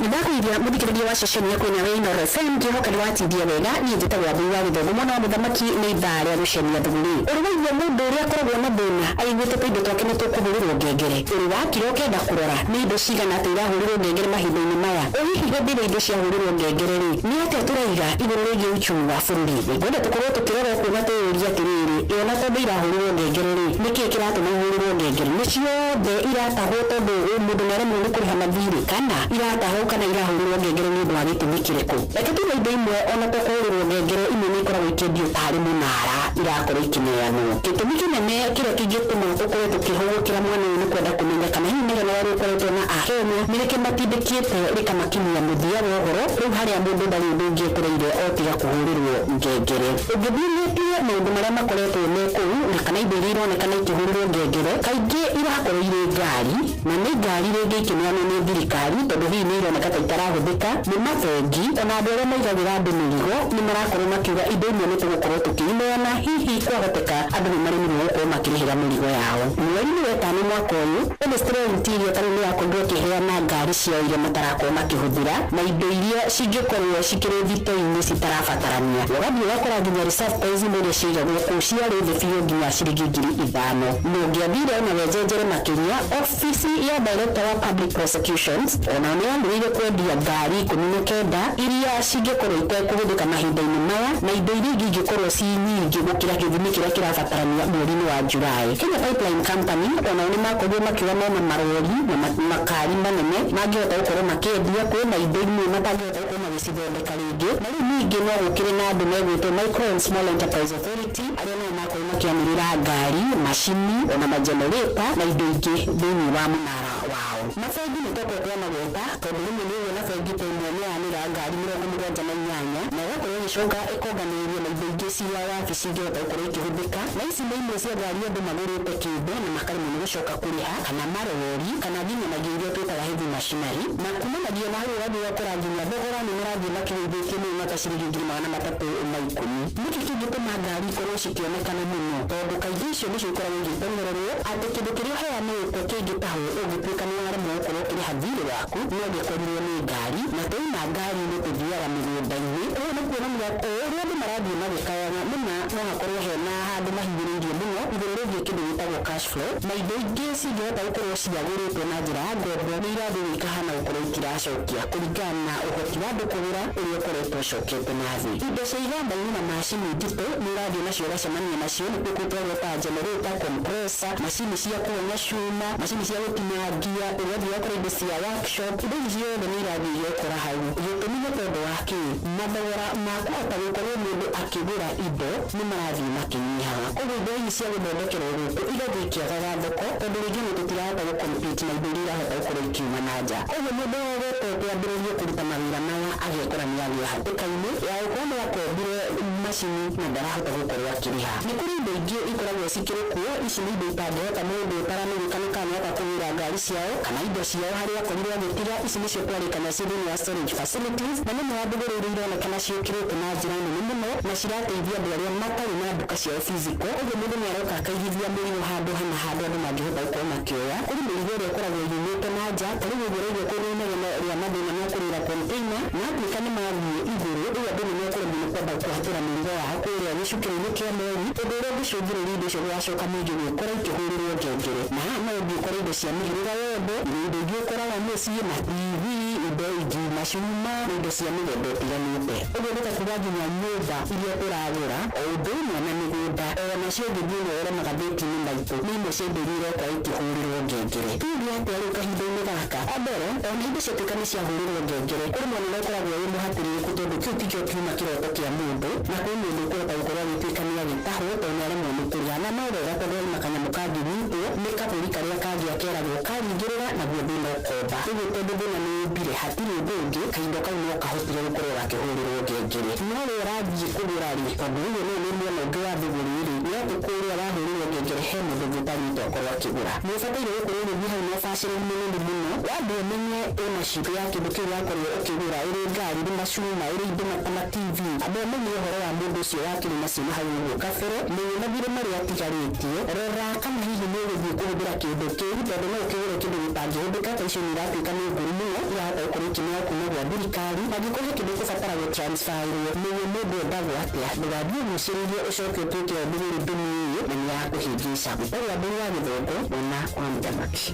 [SPEAKER 10] Nĩndakũiria mũthikĩrĩria wa ceceni ya Kwĩna Inooro FM kĩhoka nĩwatimbia wega niĩ njĩtagwo Athuri wa Gĩthomo mwana wa mũthamaki nĩ ithaa rĩa gũcemia thogori. Ũrĩwaigua mũndũ ũrĩa akoragwo na thĩna aiguĩte ta indo twake nĩ tũkũhũrĩrwo ngengere. Ũrĩ wakira ũkenda kũrora nĩ indo cigana atĩ irahũrĩrwo ngengere mahinda-inĩ maya. Ũhihi hĩndĩ indo ciahũrĩrwo ngengere rĩ nĩ atĩa tũraiga igũrũ rĩgiĩ uchumi wa bũrũri. Ngwenda tũkorwo tũkĩrora kuona twĩyũria atĩrĩrĩ
[SPEAKER 9] yona tondu irahũrirwo ngengere ri niki kiratuma ihũrirwo ngengere ni ciothe iratahwo tondu mundu nĩaremwo nĩ kũrĩha mathirĩ kana iratahwo kana irahũrirwo ngengere nĩ ũndũ wa gĩtũmi kĩrĩkũ. Reke tuge indo imwe ona to kũhũrirwo ngengere imwe nĩ ikoragwo ikĩendio tarĩ mũnara irakorwo ikineanwo. Gĩtũmi kĩnene kĩrĩa kĩngĩtũma tũkorwo tũkĩhũgũkĩra mwana ũyũ nĩ kwenda kũmenya kana hihi nĩgetha wari ũkoretwo na Akenya nĩrĩkĩ matindĩkĩte rĩkamakinyia mũthia wa ũhoro rĩu harĩa mũndũ ndarĩ ũndũ ũngĩ etereire o tiga kũhũrĩrwo ngengere. Ũngĩthimĩtie maũndũ marĩa makoretwo me kũu na kana indo iria ironekana ikĩhũrĩrwo ngengere kaingĩ irakorwo irĩ ngari na nĩ ngari rĩngĩ ikĩneanwo nĩ thirikari tondũ hihi nĩ ironeka ta itarahũthĩka nĩ mabengi ona andũ arĩa maigagĩra andũ mĩrigo nĩ marakorwo makiuga indo imwe nĩ tũgũkorwo tũkĩineana hihi kwahoteka andũ nĩ maremirwo gũkorwo makĩrĩhĩra mĩrigo yao. Mweri-inĩ wa ĩtano mwaka ũyũ Ministry of Interior tarĩ nĩ yakorirwo ĩkĩheana ngari ciao iria matarakorwo makĩhũthĩra na indo iria cingĩkorwo cikĩrĩ thitoo-inĩ citarabatarania. Ũgathiĩ ũgakora nginya reserve price iria ciigagwo kũu ciarĩ thĩ biũ nginya ciringi 5,000. Na ũngĩathire ona wenjenjere makĩria ofici ya Director wa Public Prosecutions ona nĩ yambĩrĩirie kwendia ngari 19 iria cingĩkorwo itekũhũthĩka mahinda-inĩ maya na indo iria ingĩ ingĩkorwo ci nyingĩ gũkĩra gĩthimi kĩrĩa kĩrabatarania mweri-inĩ wa Julai. Kenya Pipeline Company ona nĩ makorirwo makiuga mena marori na makari manene mangĩhota gũkorwo makĩendia kwĩna indo imwe matangĩhota gũkorwo magĩcithondeka rĩngĩ. Na rĩu ningĩ no gũkĩrĩ na andũ megwĩtwo Micro and Small Enterprise Authority arĩa nao makorwo makĩanĩrĩra ngari, macini ona majenereta na indo ingĩ thĩinĩ wa mũnara wao. Mabengi nĩ tũkwĩtwo magweta tondũ rĩmwe nĩ ũguo na bengi ta ĩmwe nĩ yanĩra ngari 78 na ĩgakorwo ĩgĩcoka ĩkonganĩrĩrio na indo ingĩ cia wabici ingĩhota gũkorwo ikĩhũthĩka na ici nĩ imwe cia ngari andũ magũrĩte kĩũmbe na makaremwo nĩ gũcoka kũrĩha kana marori kana nginyanagia iria twĩtaga heavy machinery na kumanagia na hau ũgathiĩ ũgakora nginya thogora nĩ marathiĩ makĩrĩithĩtie mũno ta ciringi 310,000. Nĩkĩ kĩngĩtũma ngari ikorwo cikĩonekana mũno tondũ kaingĩ icio nĩcio ikoragwo igĩteng'ererwo atĩ kĩndũ kĩrĩa ũheanĩte kĩngĩtahwo ũngĩtuĩka nĩ waremwo gũkorwo ũkĩrĩha thirĩ waku no gĩkorirwo nĩ ngari na tũima ngari nĩ tũthiaga mĩgũnda-inĩ. Ũguo nĩ kuonania ũrĩa andũ marathiĩ magĩkayana mũna no hakorwo hena handũ mahingĩrĩirie mũno igũrũ rĩgiĩ kĩndũ gĩtagwo cash flow na indo ingĩ cingĩhota gũkorwo ciagũrĩtwo na njĩra ya ngombo nĩ irathiĩ gũikahana gũkorwo itiracokia kũringana na ũhoti wa andũ kũgũra ũrĩa ũkoretwo ũcokete na thĩ. Indo cia iganda-inĩ na macini nditũ nĩ irathiĩ nacio ũgacemania nacio nĩ kwĩtwo ta generator, compressor, macini cia kuonya cuma, macini cia gũtinangia, ũgathiĩ ũgakora indo cia workshop, indo ici ciothe nĩ irathiĩ igekora hau. Gĩtũmi nĩ tondũ wa kĩ mathogora ma kũhota gũkorwo mũndũ akĩgũra indo nĩ marathiĩ makĩnyihaga. Koguo indo ici cia gũthondekerwo gũkũ igathiĩ ikĩagaga thoko tondũ rĩngĩ nĩ tũtirahota gũcompete na indo iria irahota gũkorwo ikiuma na nja. Koguo mũndũ wothe ambĩrĩrie kũruta mawĩra maya agekora nĩ agĩa hatĩka-inĩ ya gũkorwo nĩ akombire macini na ndarahota gũkorwo akĩrĩha. Nĩ kũrĩ indo ingĩ ikoragwo cikĩrĩ kuo ici nĩ indo itangĩhota mũndũ ũtaramĩrĩkana kana nĩahota kũgũra ngari ciao kana indo ciao harĩa akorirwo agĩtiga. Ici nĩcio kwarĩkana ciĩ thĩinĩ wa storage facilities na nĩ andũ ironekana ciũkĩrĩte na njĩra nene mũno na cirateithia andũ arĩa matarĩ na nduka ciao physical. Ũguo mũndũ nĩ aroka akaigithia mĩrigo handũ hana handũ andũ mangĩhota gũkorwo makĩoya. Kũrĩ mĩrigo ĩrĩa ĩkoragwo yumĩte na nja ta rĩu ũguo rĩgiĩ kũrĩ inegene rĩa mathĩna ma kũrĩra container na atuĩka nĩ mathiĩ igũrũ rĩu andũ nĩ mekwenda kwenda kũhatĩra mĩrigo yao kũrĩa gĩcukĩro-inĩ kĩa meri ũndũ ũrĩa ũngĩcũngĩrĩria indo icio gũgacoka ningĩ gwĩkora ikĩhũrĩrwo ngengere na no ũngĩkora indo cia mĩhĩrĩga yothe indo ingĩ ũkoraga mũciĩ na TV indo ingĩ macuma na indo cia mĩthemba ĩtiganĩte. Ũguo nĩ ta kuga nginya nyũmba iria ũragũra o ũndũ ũmwe na mĩgũnda ona cio ũngĩthiĩ ũrore magathĩti-inĩ maitũ nĩ imwe cia indo iria iroka ikĩhũrĩrwo ngengere. Tuge atĩa rĩu kahinda-inĩ gaka mbere ona indo ciatuĩka nĩ ciahũrĩrwo ngengere kũrĩ mwana ũrĩa ũkoragwo wĩ mũhatĩrĩrĩku tondũ kĩu tikĩo kiuma kĩroto kĩa mũndũ na kwĩ mũndũ ũkũhota gũkorwo agĩtuĩka nĩ agĩtahwo tondũ nĩ aremwo nĩ kũrĩha na no wega tondũ arĩ kanyamũ kangĩnyitwo nĩ kabũri karĩa kangĩ akeragwo karingĩrĩra naguo thĩna ũkomba. Ũguo tondũ thĩna nĩ ũmbire hatirĩ ũndũ ũngĩ kahinda kau no kahotire gũkorwo gakĩhũrĩrwo ngengere. No rĩo ũrathiĩ kũgũra rĩ tondũ ũguo nĩ mwena ũngĩ wa thũgũrĩ rĩ no atĩ kũrĩa wahũrĩrwo ngengere he mũndũ ũngĩ ũtanyĩte akorwo akĩgũra. Nĩ ũbataire gũkorwo ũgĩthiĩ hau na ũbacĩrĩru mũnene mũno wambe ũmenye ĩna cibũ ya kĩndũ kĩu wakorwo ũkĩgũra ĩrĩ ngari ĩrĩ macuma ĩrĩ indo na TV andũ amenye ũhoro wa mũndũ ũcio wakĩrĩ nacio na hau ũguo kabere menye mathirĩ marĩa atigarĩtie rora kana hihi nĩ ũgũthiĩ kũhũthĩra kĩndũ kĩu tondũ no ũkĩgũre kĩndũ gĩtangĩhũthĩka ta icio nĩ iratuĩka nĩ ngũru mũno irahota gũkorwo ikĩneyo kuma gwa thirikari angĩkorwo kĩndũ gĩkũbatara gũtransferwo menye mũndũ endagwo atĩa ndũgathiĩ ũgucĩrĩrie ũcoke ũtuĩke ndũgũrĩ ndũmĩrĩrie na nĩ yakũhĩngĩca. Ũguo andũ wa gĩthongo ona kwa mũthamaki.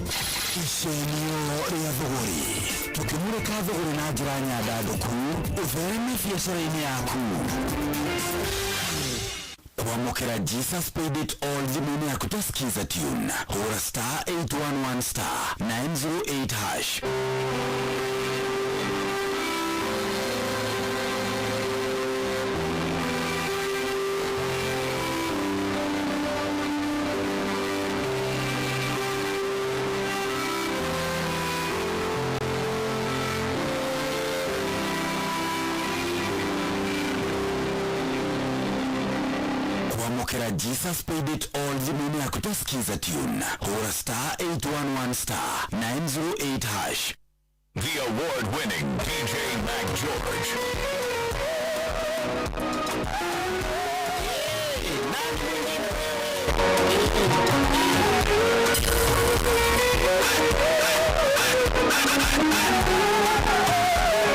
[SPEAKER 3] Icenio rĩa thũgũrĩ tũkĩmũrĩka thũgũrĩ na njĩra nyandandũku ũthereme biacara-inĩ yaku. Kuamokera Jesus paid it all zimuni ya kutasikiza tune. Hura star 811 star 908 hash. Kuamokera Jesus paid it all zimuni ya kutasikiza tune. Hura star 811 star 908 hash.
[SPEAKER 11] The award-winning DJ Mac George.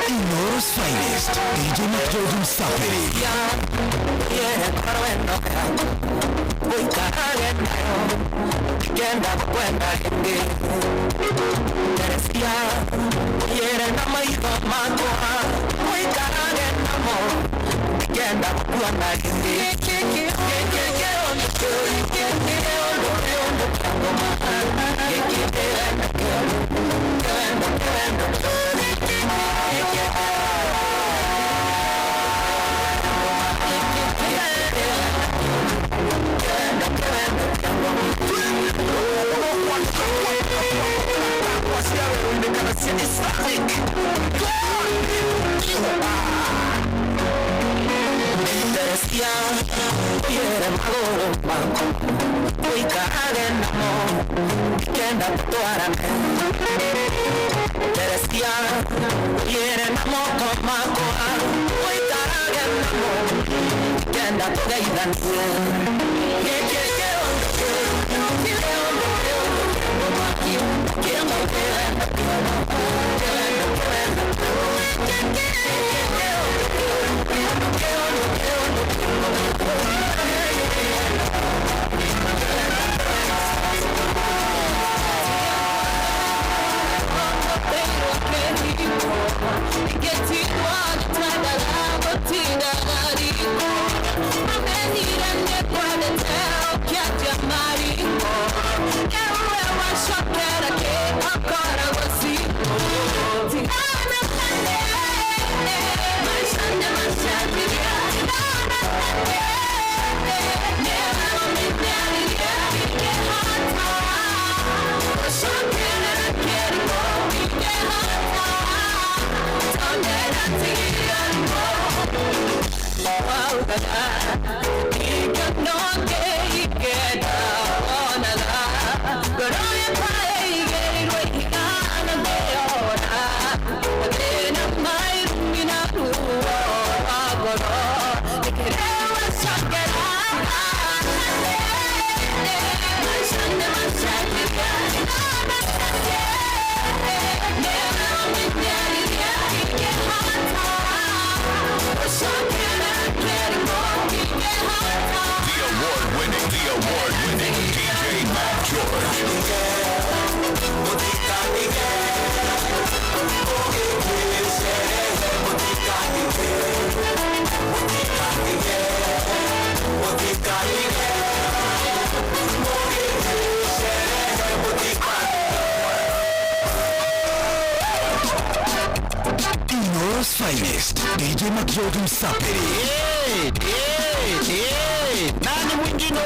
[SPEAKER 3] Inoro's finest, DJ Mac George Msafiri. Inoro's finest, DJ Mac George Msafiri.
[SPEAKER 11] Nani mwingine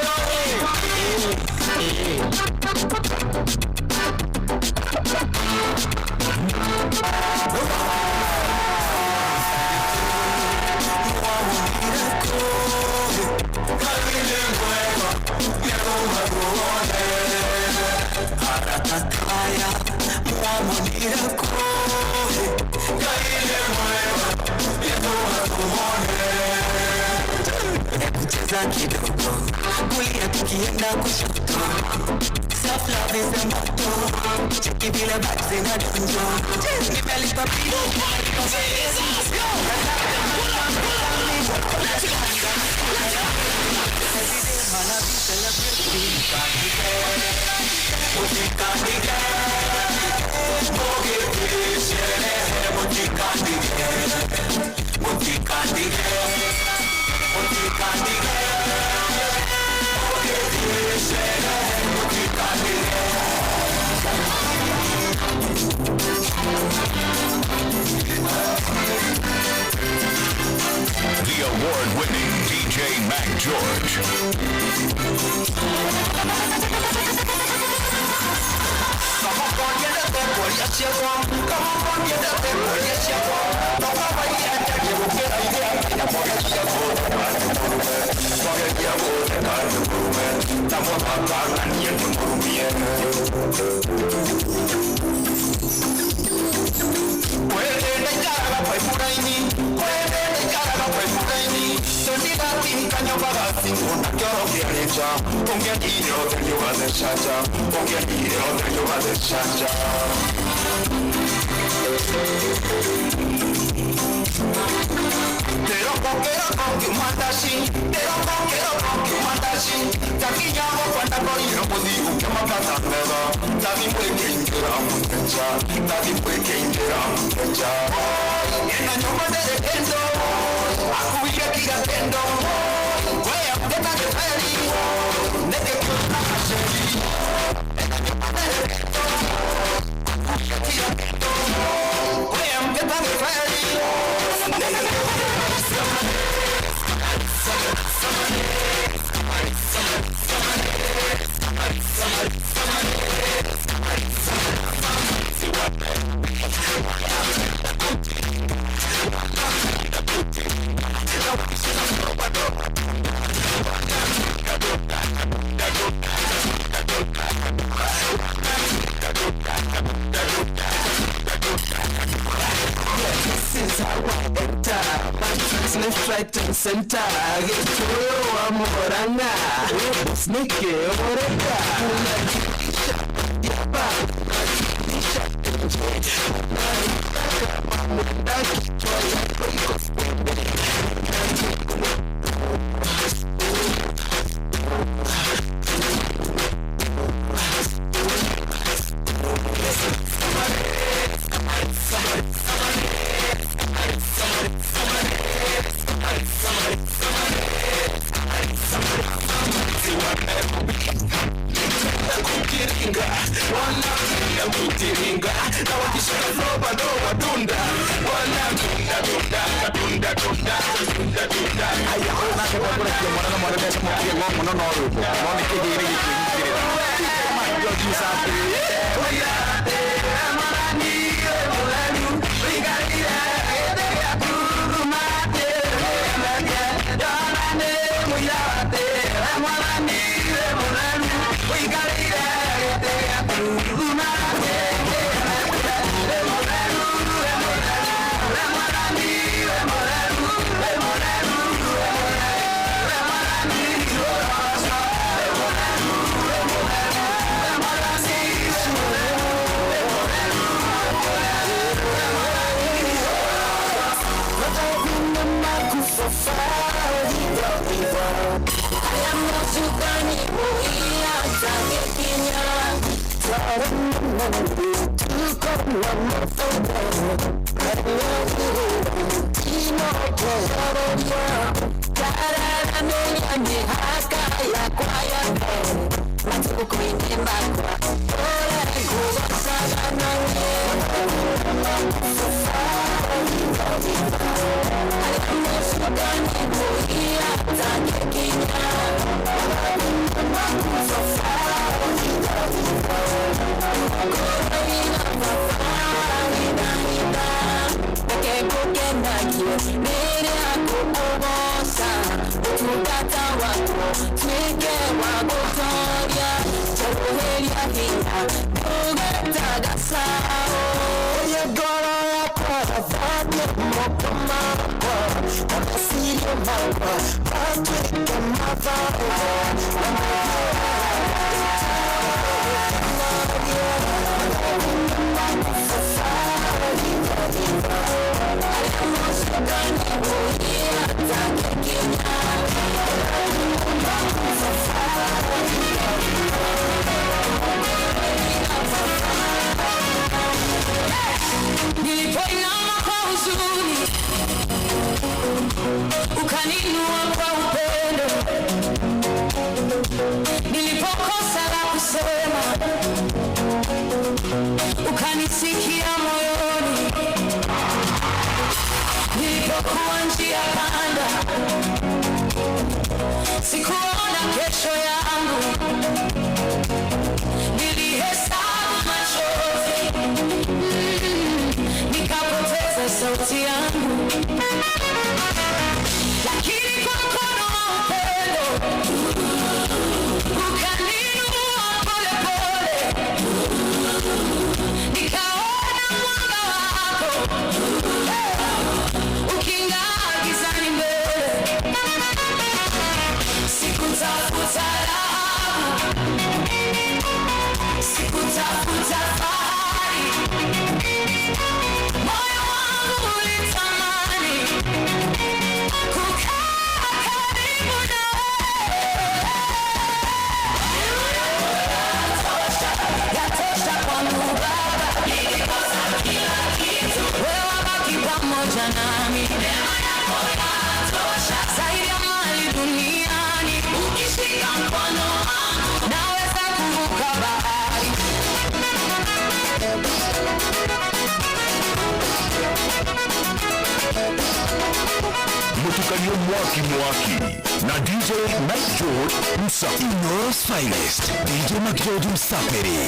[SPEAKER 12] kidogo kulia tukienda kushoto. Self love is the motto. Cheki vile basi na donjo. Nimelipa pili. Jesus go. Music
[SPEAKER 11] award-winning DJ Mac George.
[SPEAKER 12] Left, right, and center. Get to Amoranga. Snake, Oreka. Ukaninua kwa upendo.
[SPEAKER 11] mutukanio mwaki na DJ Mac George Msapiri.
[SPEAKER 3] Inoros Finest, DJ Mac George Msapiri.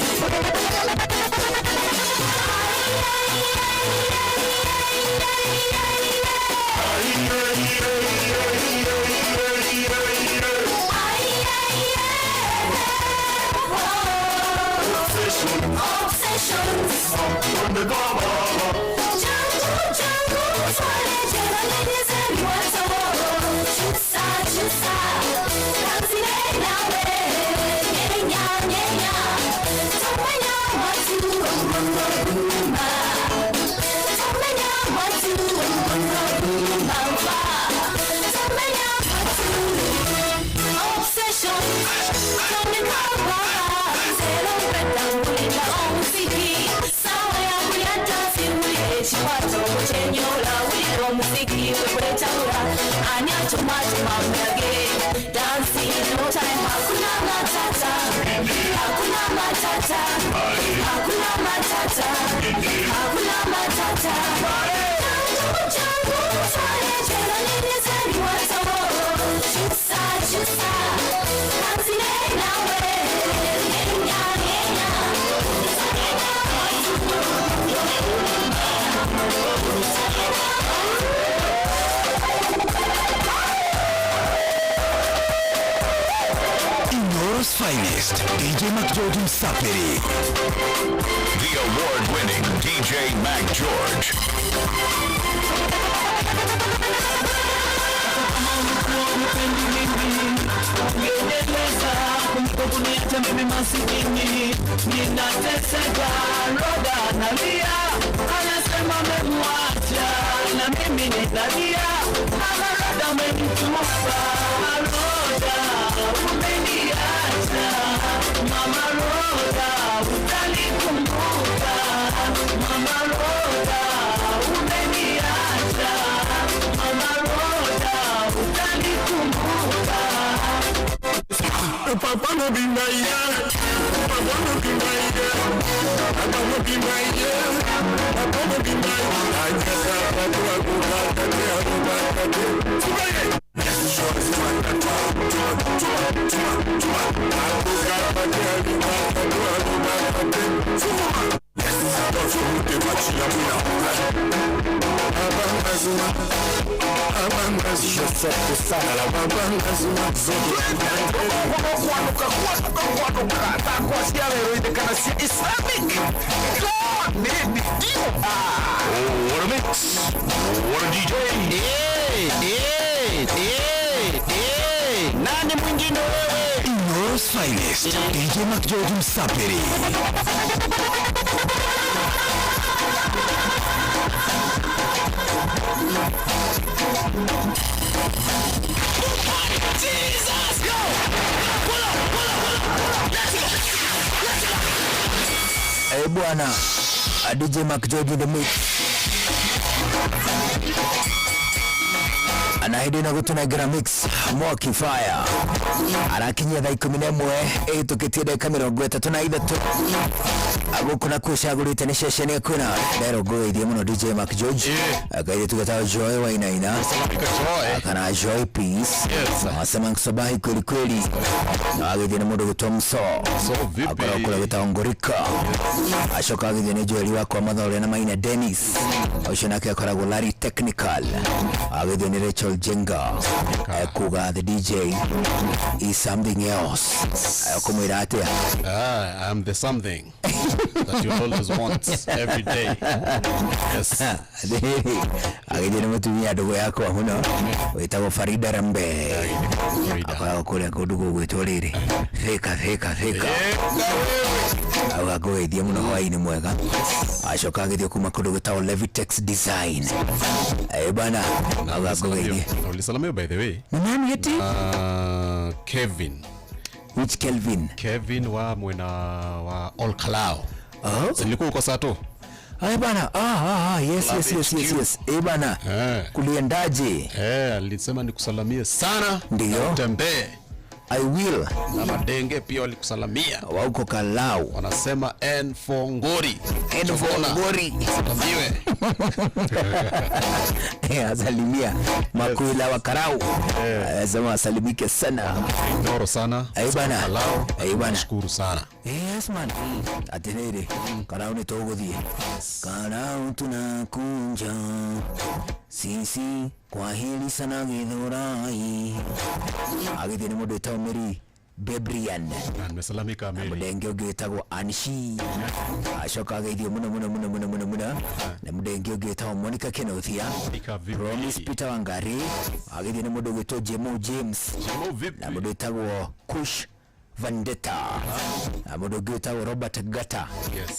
[SPEAKER 3] Finest, DJ Mac George Msapiri.
[SPEAKER 11] The award-winning DJ Mac George.
[SPEAKER 12] Papa no be my yeah. Papa no be my yeah. Papa no be my yeah. Papa no be my yeah. I just have to go back and go back and yes, sure is my
[SPEAKER 11] What a mix! What a DJ!
[SPEAKER 3] Nani mwingine wewe? Inoros Finest, DJ Mac George Msapiri. Eh bwana, DJ Mac George in the mix. Anahidi na gutunegera mix Mwaki Fire arakinyia thaa 11 tukitie dakika 33 agukuna kushagurite ni shesheni yakuna ndero goithie muno DJ Mac George akaire tugata Joy Wainaina kana Joy Peace asema nkusabahi kweli kweli na agithie ni mundu gutwa Mso akora kula gutangorika ashoka agithie ni Joy wako mathore na Maina Dennis oshinake akora Larry Technical agithie ni Rachel Jenga kuga the DJ is something else
[SPEAKER 4] I'm the something that you always want every day. Yes.
[SPEAKER 3] Agijeni mutumia dogo yako huno witago Farida Rambe akora kule kudugo gwetolire feka agagoethie muno hwaini mwega ashoka agithie kuma kudugo tawo Levitex Design bana agagoethie
[SPEAKER 4] ulisalamia by the way
[SPEAKER 3] nani eti
[SPEAKER 4] Kevin.
[SPEAKER 3] Which Kelvin?
[SPEAKER 4] Kevin wa mwena wa All Kalao. Nilikuwa uko Sato.
[SPEAKER 3] Bana. Yes. Bana. Kuliendaje?
[SPEAKER 4] Alisema nikusalamie sana.
[SPEAKER 3] Ndio.
[SPEAKER 4] Utembee.
[SPEAKER 3] I will.
[SPEAKER 4] Na Madenge pia walikusalamia.
[SPEAKER 3] Wauko Kalao.
[SPEAKER 4] Wanasema N for Ngori.
[SPEAKER 3] N for Ngori.
[SPEAKER 4] Salamiwe.
[SPEAKER 3] Asalimia Makuila wa Karau. Sema asalimike sana.
[SPEAKER 4] Ndoro sana.
[SPEAKER 3] Bana. Bana.
[SPEAKER 4] Shukuru sana.
[SPEAKER 3] Yes man. Atenere. Karau ni togodhie. Karau tunakunja. Sisi kwa hili sana Githurai. Agithie ni mundu etagwo Mary Bebrian.
[SPEAKER 4] Nimesalamika Mary.
[SPEAKER 3] Mudenge ũngĩ wĩtagwo Anshi. Acoka ageithio mũno. Na mudenge ũngĩ wĩtagwo Monica Kenothia. Promise Peter Wangari. Ageithio nĩ mũndũ wĩtagwo Jemo James. Na mũndũ wĩtagwo Kush Vendetta. Na mũndũ ũngĩ wĩtagwo Robert Gata.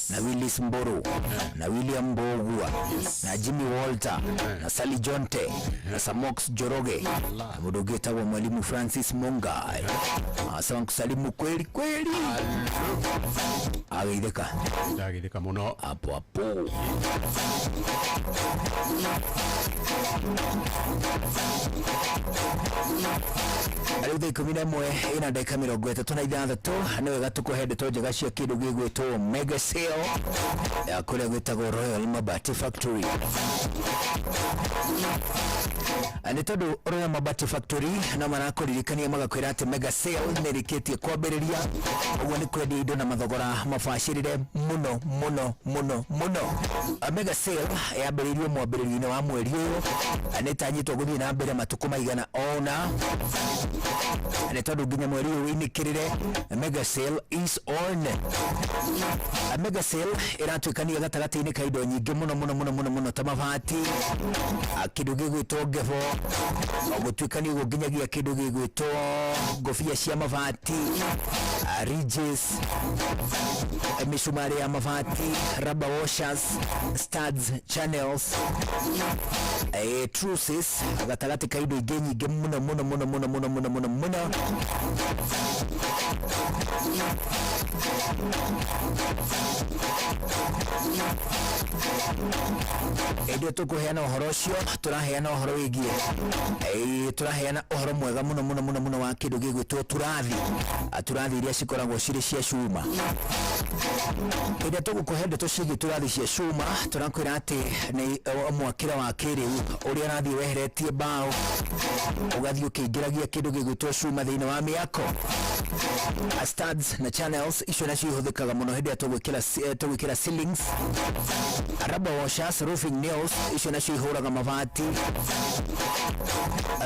[SPEAKER 3] Na Willis Mburu. Na William Mbogua. Na Jimmy Walter. Na Sally Jonte. Na Samox Joroge. Na mũndũ ũngĩ wĩtagwo Mwalimu Francis Mungai. Asante kusalimu kweli. Ageitheka
[SPEAKER 4] muno.
[SPEAKER 3] Hapo. Aliude 11 ina dakika 36 na wega tukuhe ndeto njega cia kindu gigwitwo Mega Sale ya kuria gwitagwo Royal Mabati Factory. Ani tondu Royal Mabati Factory na marakuririkania magakwira ati Mega Sale nirikitie kwambiriria, uguo ni kwendia indo na mathogora mabacirire muno. Mega Sale yambiririo mwambiririo-ini wa mweri uyu, anitanyitwo guthii na mbere matuku maigana ona. Ani tondu nginya mweri uyu winikirire, Mega Sale is on. Mega Sale iratwikania gatagati-ini ka indo nyingi muno ta mabati, kindu gigwitwo ngevo, ogutwikania uguo nginyagia kindu gigwitwo ngobia cia mabati, ridges, misumari ya mabati, rubber washers, studs, channels, trusses, gatagati ka indo ingi nyingi muno. Ndio tukuheana uhoro ucio, turaheana uhoro wigie, turaheana uhoro mwega muno wa kindu gigwitwo turathi iria cikoragwo ciri cia cuma. Ndio tugukuhe ndeto cigie turathi cia cuma, turakwira ati ni mwakira wa kiriu uria rathi weheretie bao ugathii ukingiragia kindu gigwitwo cuma thiini wa miako. Studs na channels icio nacio ihuthikaga muno hindi ya tugwikira ceilings. Rubber washers, roofing nails icio nacio ihuraga mabati.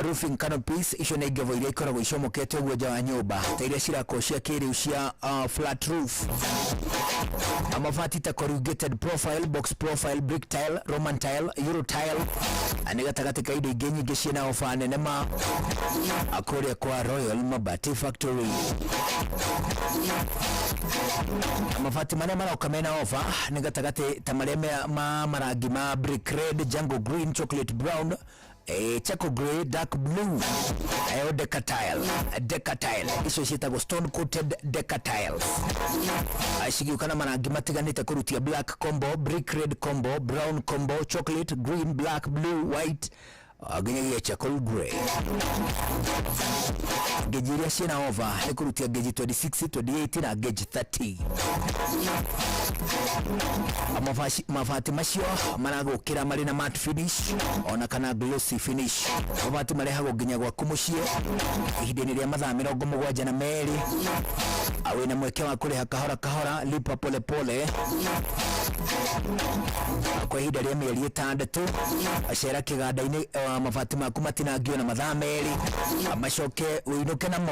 [SPEAKER 3] Roofing canopies icio nĩ ngevo iria ikoragwo icomokete ũguo nja wa nyũmba, ta iria cirakorwo cia kĩrĩu cia flat roof. Mabati ta corrugated profile, box profile, brick tile, roman tile, euro tile, nĩ gatagatĩ ka indo ingĩ nyingĩ ciĩna ofa nene ma akũrĩa kwa Royal Mabati Factory. Mabati marĩa maroka mena ofa nĩ gatagati ta marĩa ma marangi ma brick red, jungle green, chocolate brown, charcoal grey, dark blue, decatile icio ciĩtagwo stone coated decatiles. Cigiũkana marangi matiganĩte kũrutia black combo, brick red combo, brown combo, chocolate green, black blue, white, nginyagia charcoal grey. Geji iria ciĩna ofa nĩ kũrutia geji 26, 28 na geji 30. Mabati macio maragũkĩra marĩ na matte finish ona kana glossy finish. Mabati marehagwo nginya gwaku mũciĩ ihinda-inĩ rĩa mathaa 72 awĩna mweke wa kũrĩha kahora lipa pole kwa ihinda rĩa mĩeri 6. Acera kĩganda-inĩ mabati maku matinangio na mathaa 2 macoke wĩinũke namo.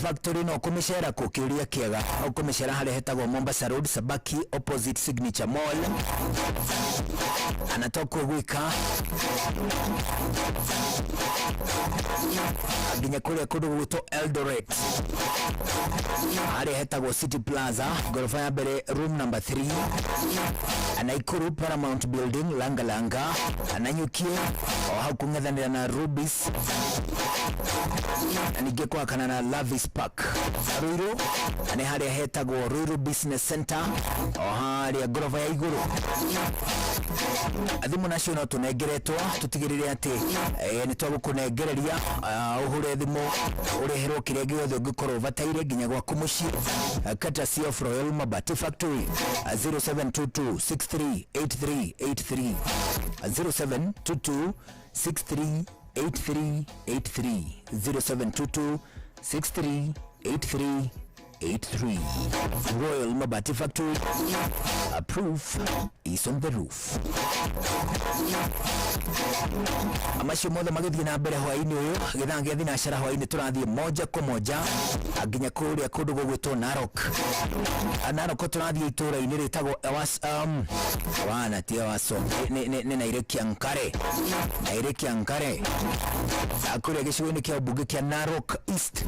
[SPEAKER 3] Factory no kũmĩcera kũkĩũria kĩega, ũkũmĩcera harĩa hetagwo Mombasa Road, Sabaki, opposite Signature Mall. Anatoka gwika nginya kũrĩa kũndũ gwĩtwo Eldoret, harĩa hetagwo City Plaza, gorofa ya mbere, room number 3, Naikuru Paramount Building, Langa, Nanyukie, hakung'ethanira na Rubis ningĩ kwakana na Lavis Park Ruiru nĩ harĩa hetagwo Ruiru Business Center harĩa ngorofa ya igũrũ. Thimũ nacio no tũnengeretwo tũtigĩrĩre atĩ nĩ twagũkũnengereria ũhũre thimũ ũreherwo kĩrĩa gĩothe ũngĩkorwo ũbataire nginya gwaku mũciĩ courtesy of Royal Mabati Factory 0722638383 0722638383 0722638383 Royal Mabati Factory, proof is on the roof. Amacio mothe magithie na mbere hwaini uyu githangia thinashara hwaini turathie moja kwa moja nginya kuria kundu gugwitwo Narok. Narok turathie itura-ini ritagwo wana ti Ewaso ni Nairekia Nkare. Nairekia Nkare akuria gicigo-ini kia mbunge kia Narok East.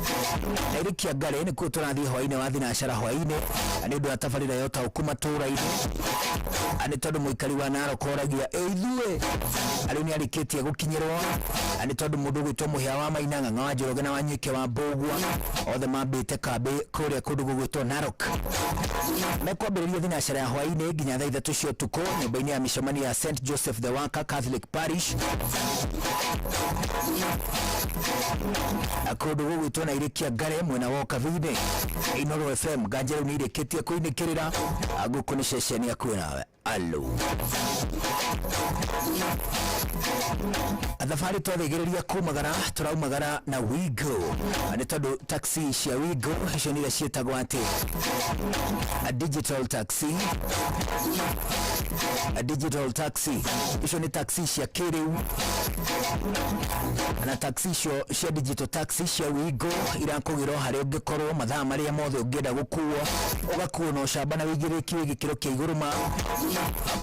[SPEAKER 3] Nairekia Nkare ni kuo turathie hwaini wa thinashara hwaini ni undu wa tabarira yota ukuma tura-ini ani tondu muikari wa Narok oragia ithuĩ ari ni arikitie gukinyirwo ani tondu mundu gwitwo muhia wa Maina Ng'ang'a wa Njoroge na Wanyike wa Mbugua othe mambite kambi kuria kundu gwitwo Narok. Mekwambĩrĩria thinashara ya hwaini nginya thaa 3 cia ũtukũ nyũmba-inĩ ya mĩcemanio ya St Joseph the Worker Catholic Parish kundu gwitwo Nairekia Nkare mwena wa Kabine. Inooro FM nganja rĩu nĩ irĩkĩtie kũinĩkĩrĩra gũkũ nĩ ceceni ya kwĩnawe alo thabarĩ twathigĩrĩria kumagara turaumagara na Wigo nĩ tondũ taxi cia Wigo icio nĩ iria ciĩtagwo atĩ digital taxi. Digital taxi icio nĩ taxi cia kĩrĩu na taxi icio cia digital taxi cia Wigo irakũgĩrwo harĩa ũngĩkorwo mathaa marĩa mothe ũngĩenda gũkuo ũgakuo na ũcamba na wĩigĩrĩki wĩ gĩkĩro kĩa igũrũ ma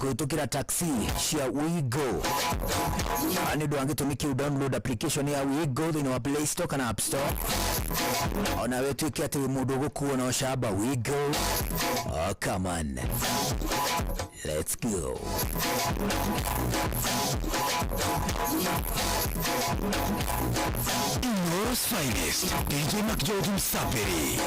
[SPEAKER 3] kũhĩtũkĩra taxi cia Wigo. Nĩ ũndũ wa gĩtũmi kĩu download application ya Wigo thĩinĩ wa Play Store kana App Store ona we tuĩke atĩ mũndũ ũgũkuo na ũcamba Wigo. Oh, come on, let's go.
[SPEAKER 11] Inooro's finest, DJ McGeorge Msapiri.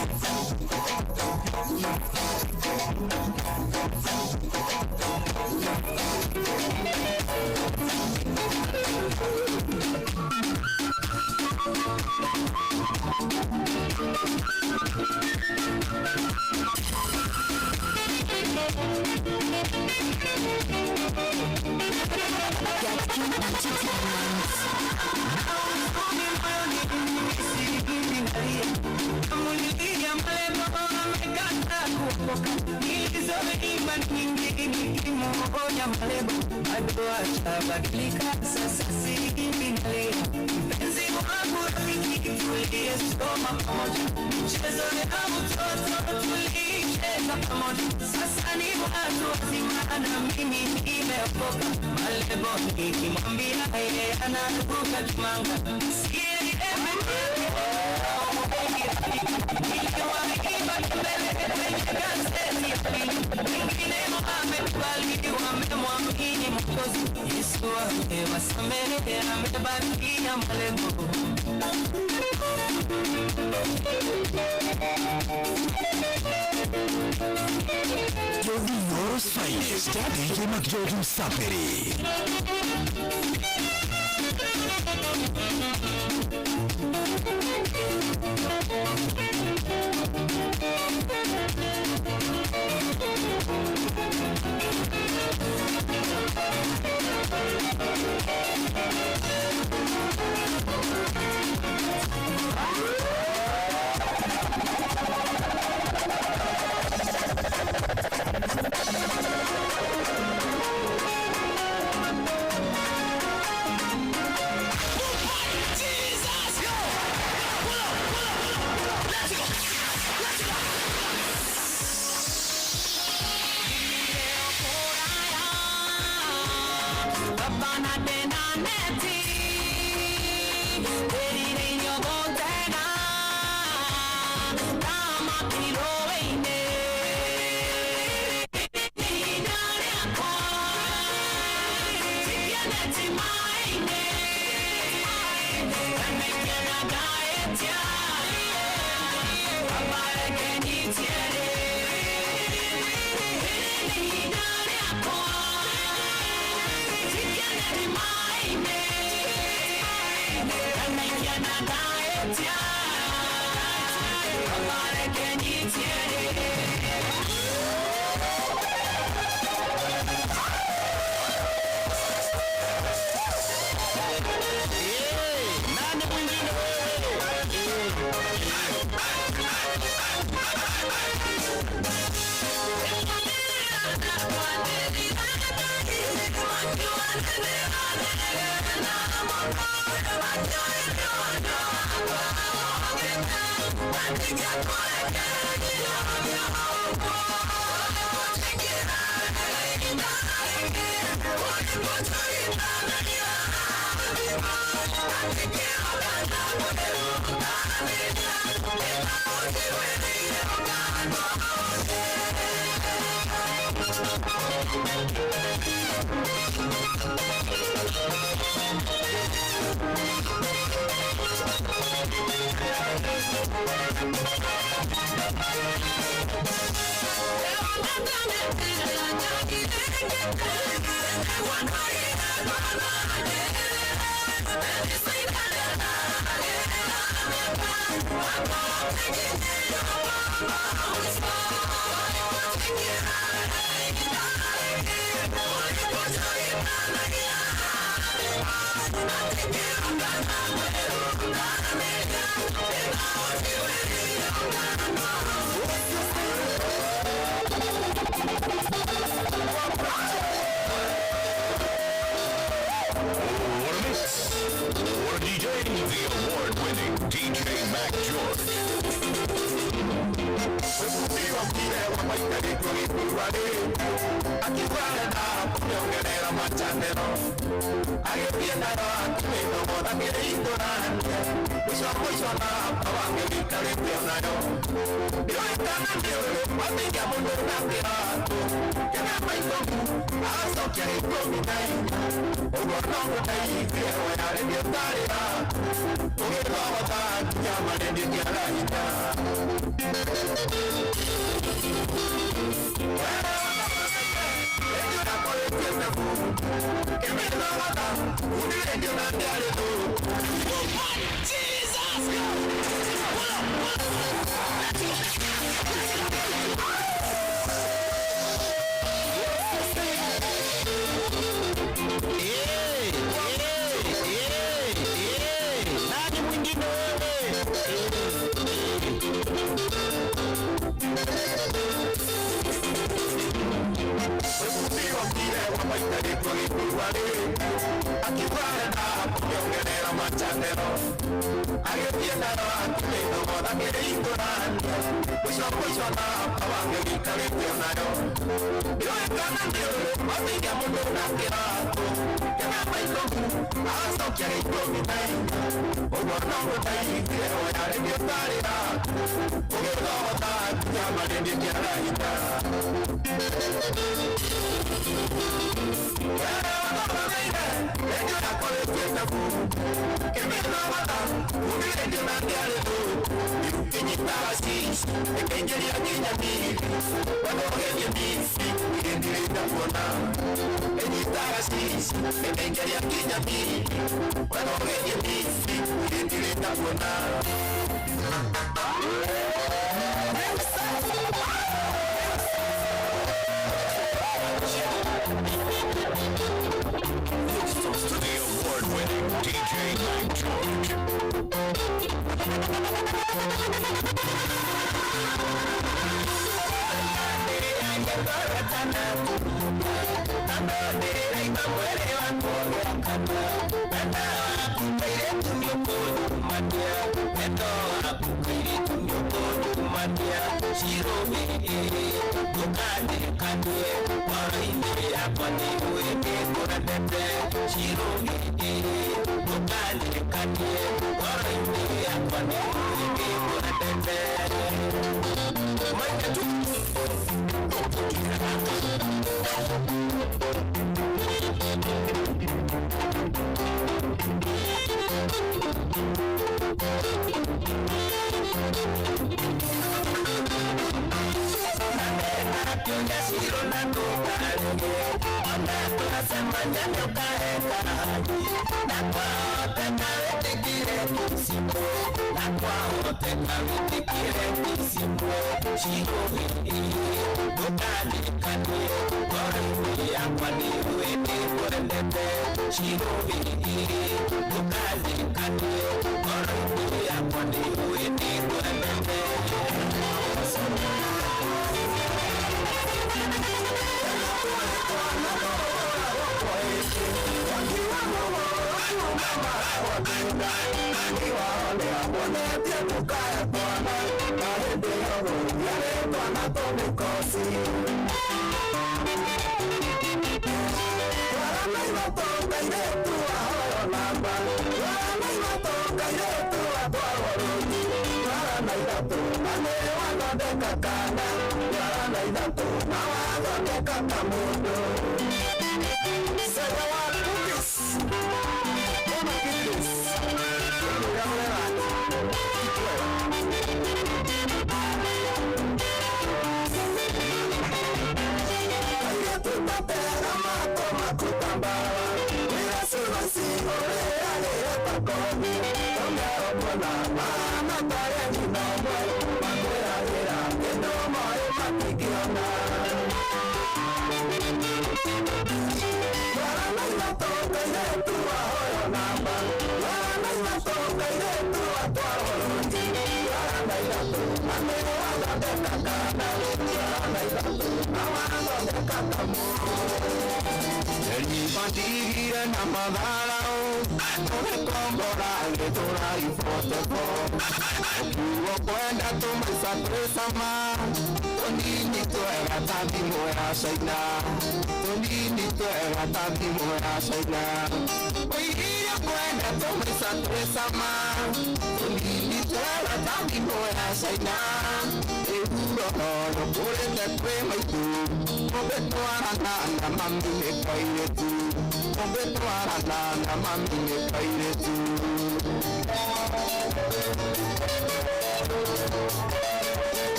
[SPEAKER 11] Inooro's finest, DJ McGeorge Msapiri.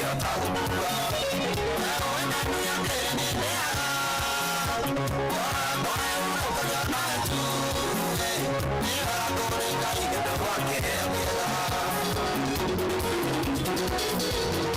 [SPEAKER 3] Why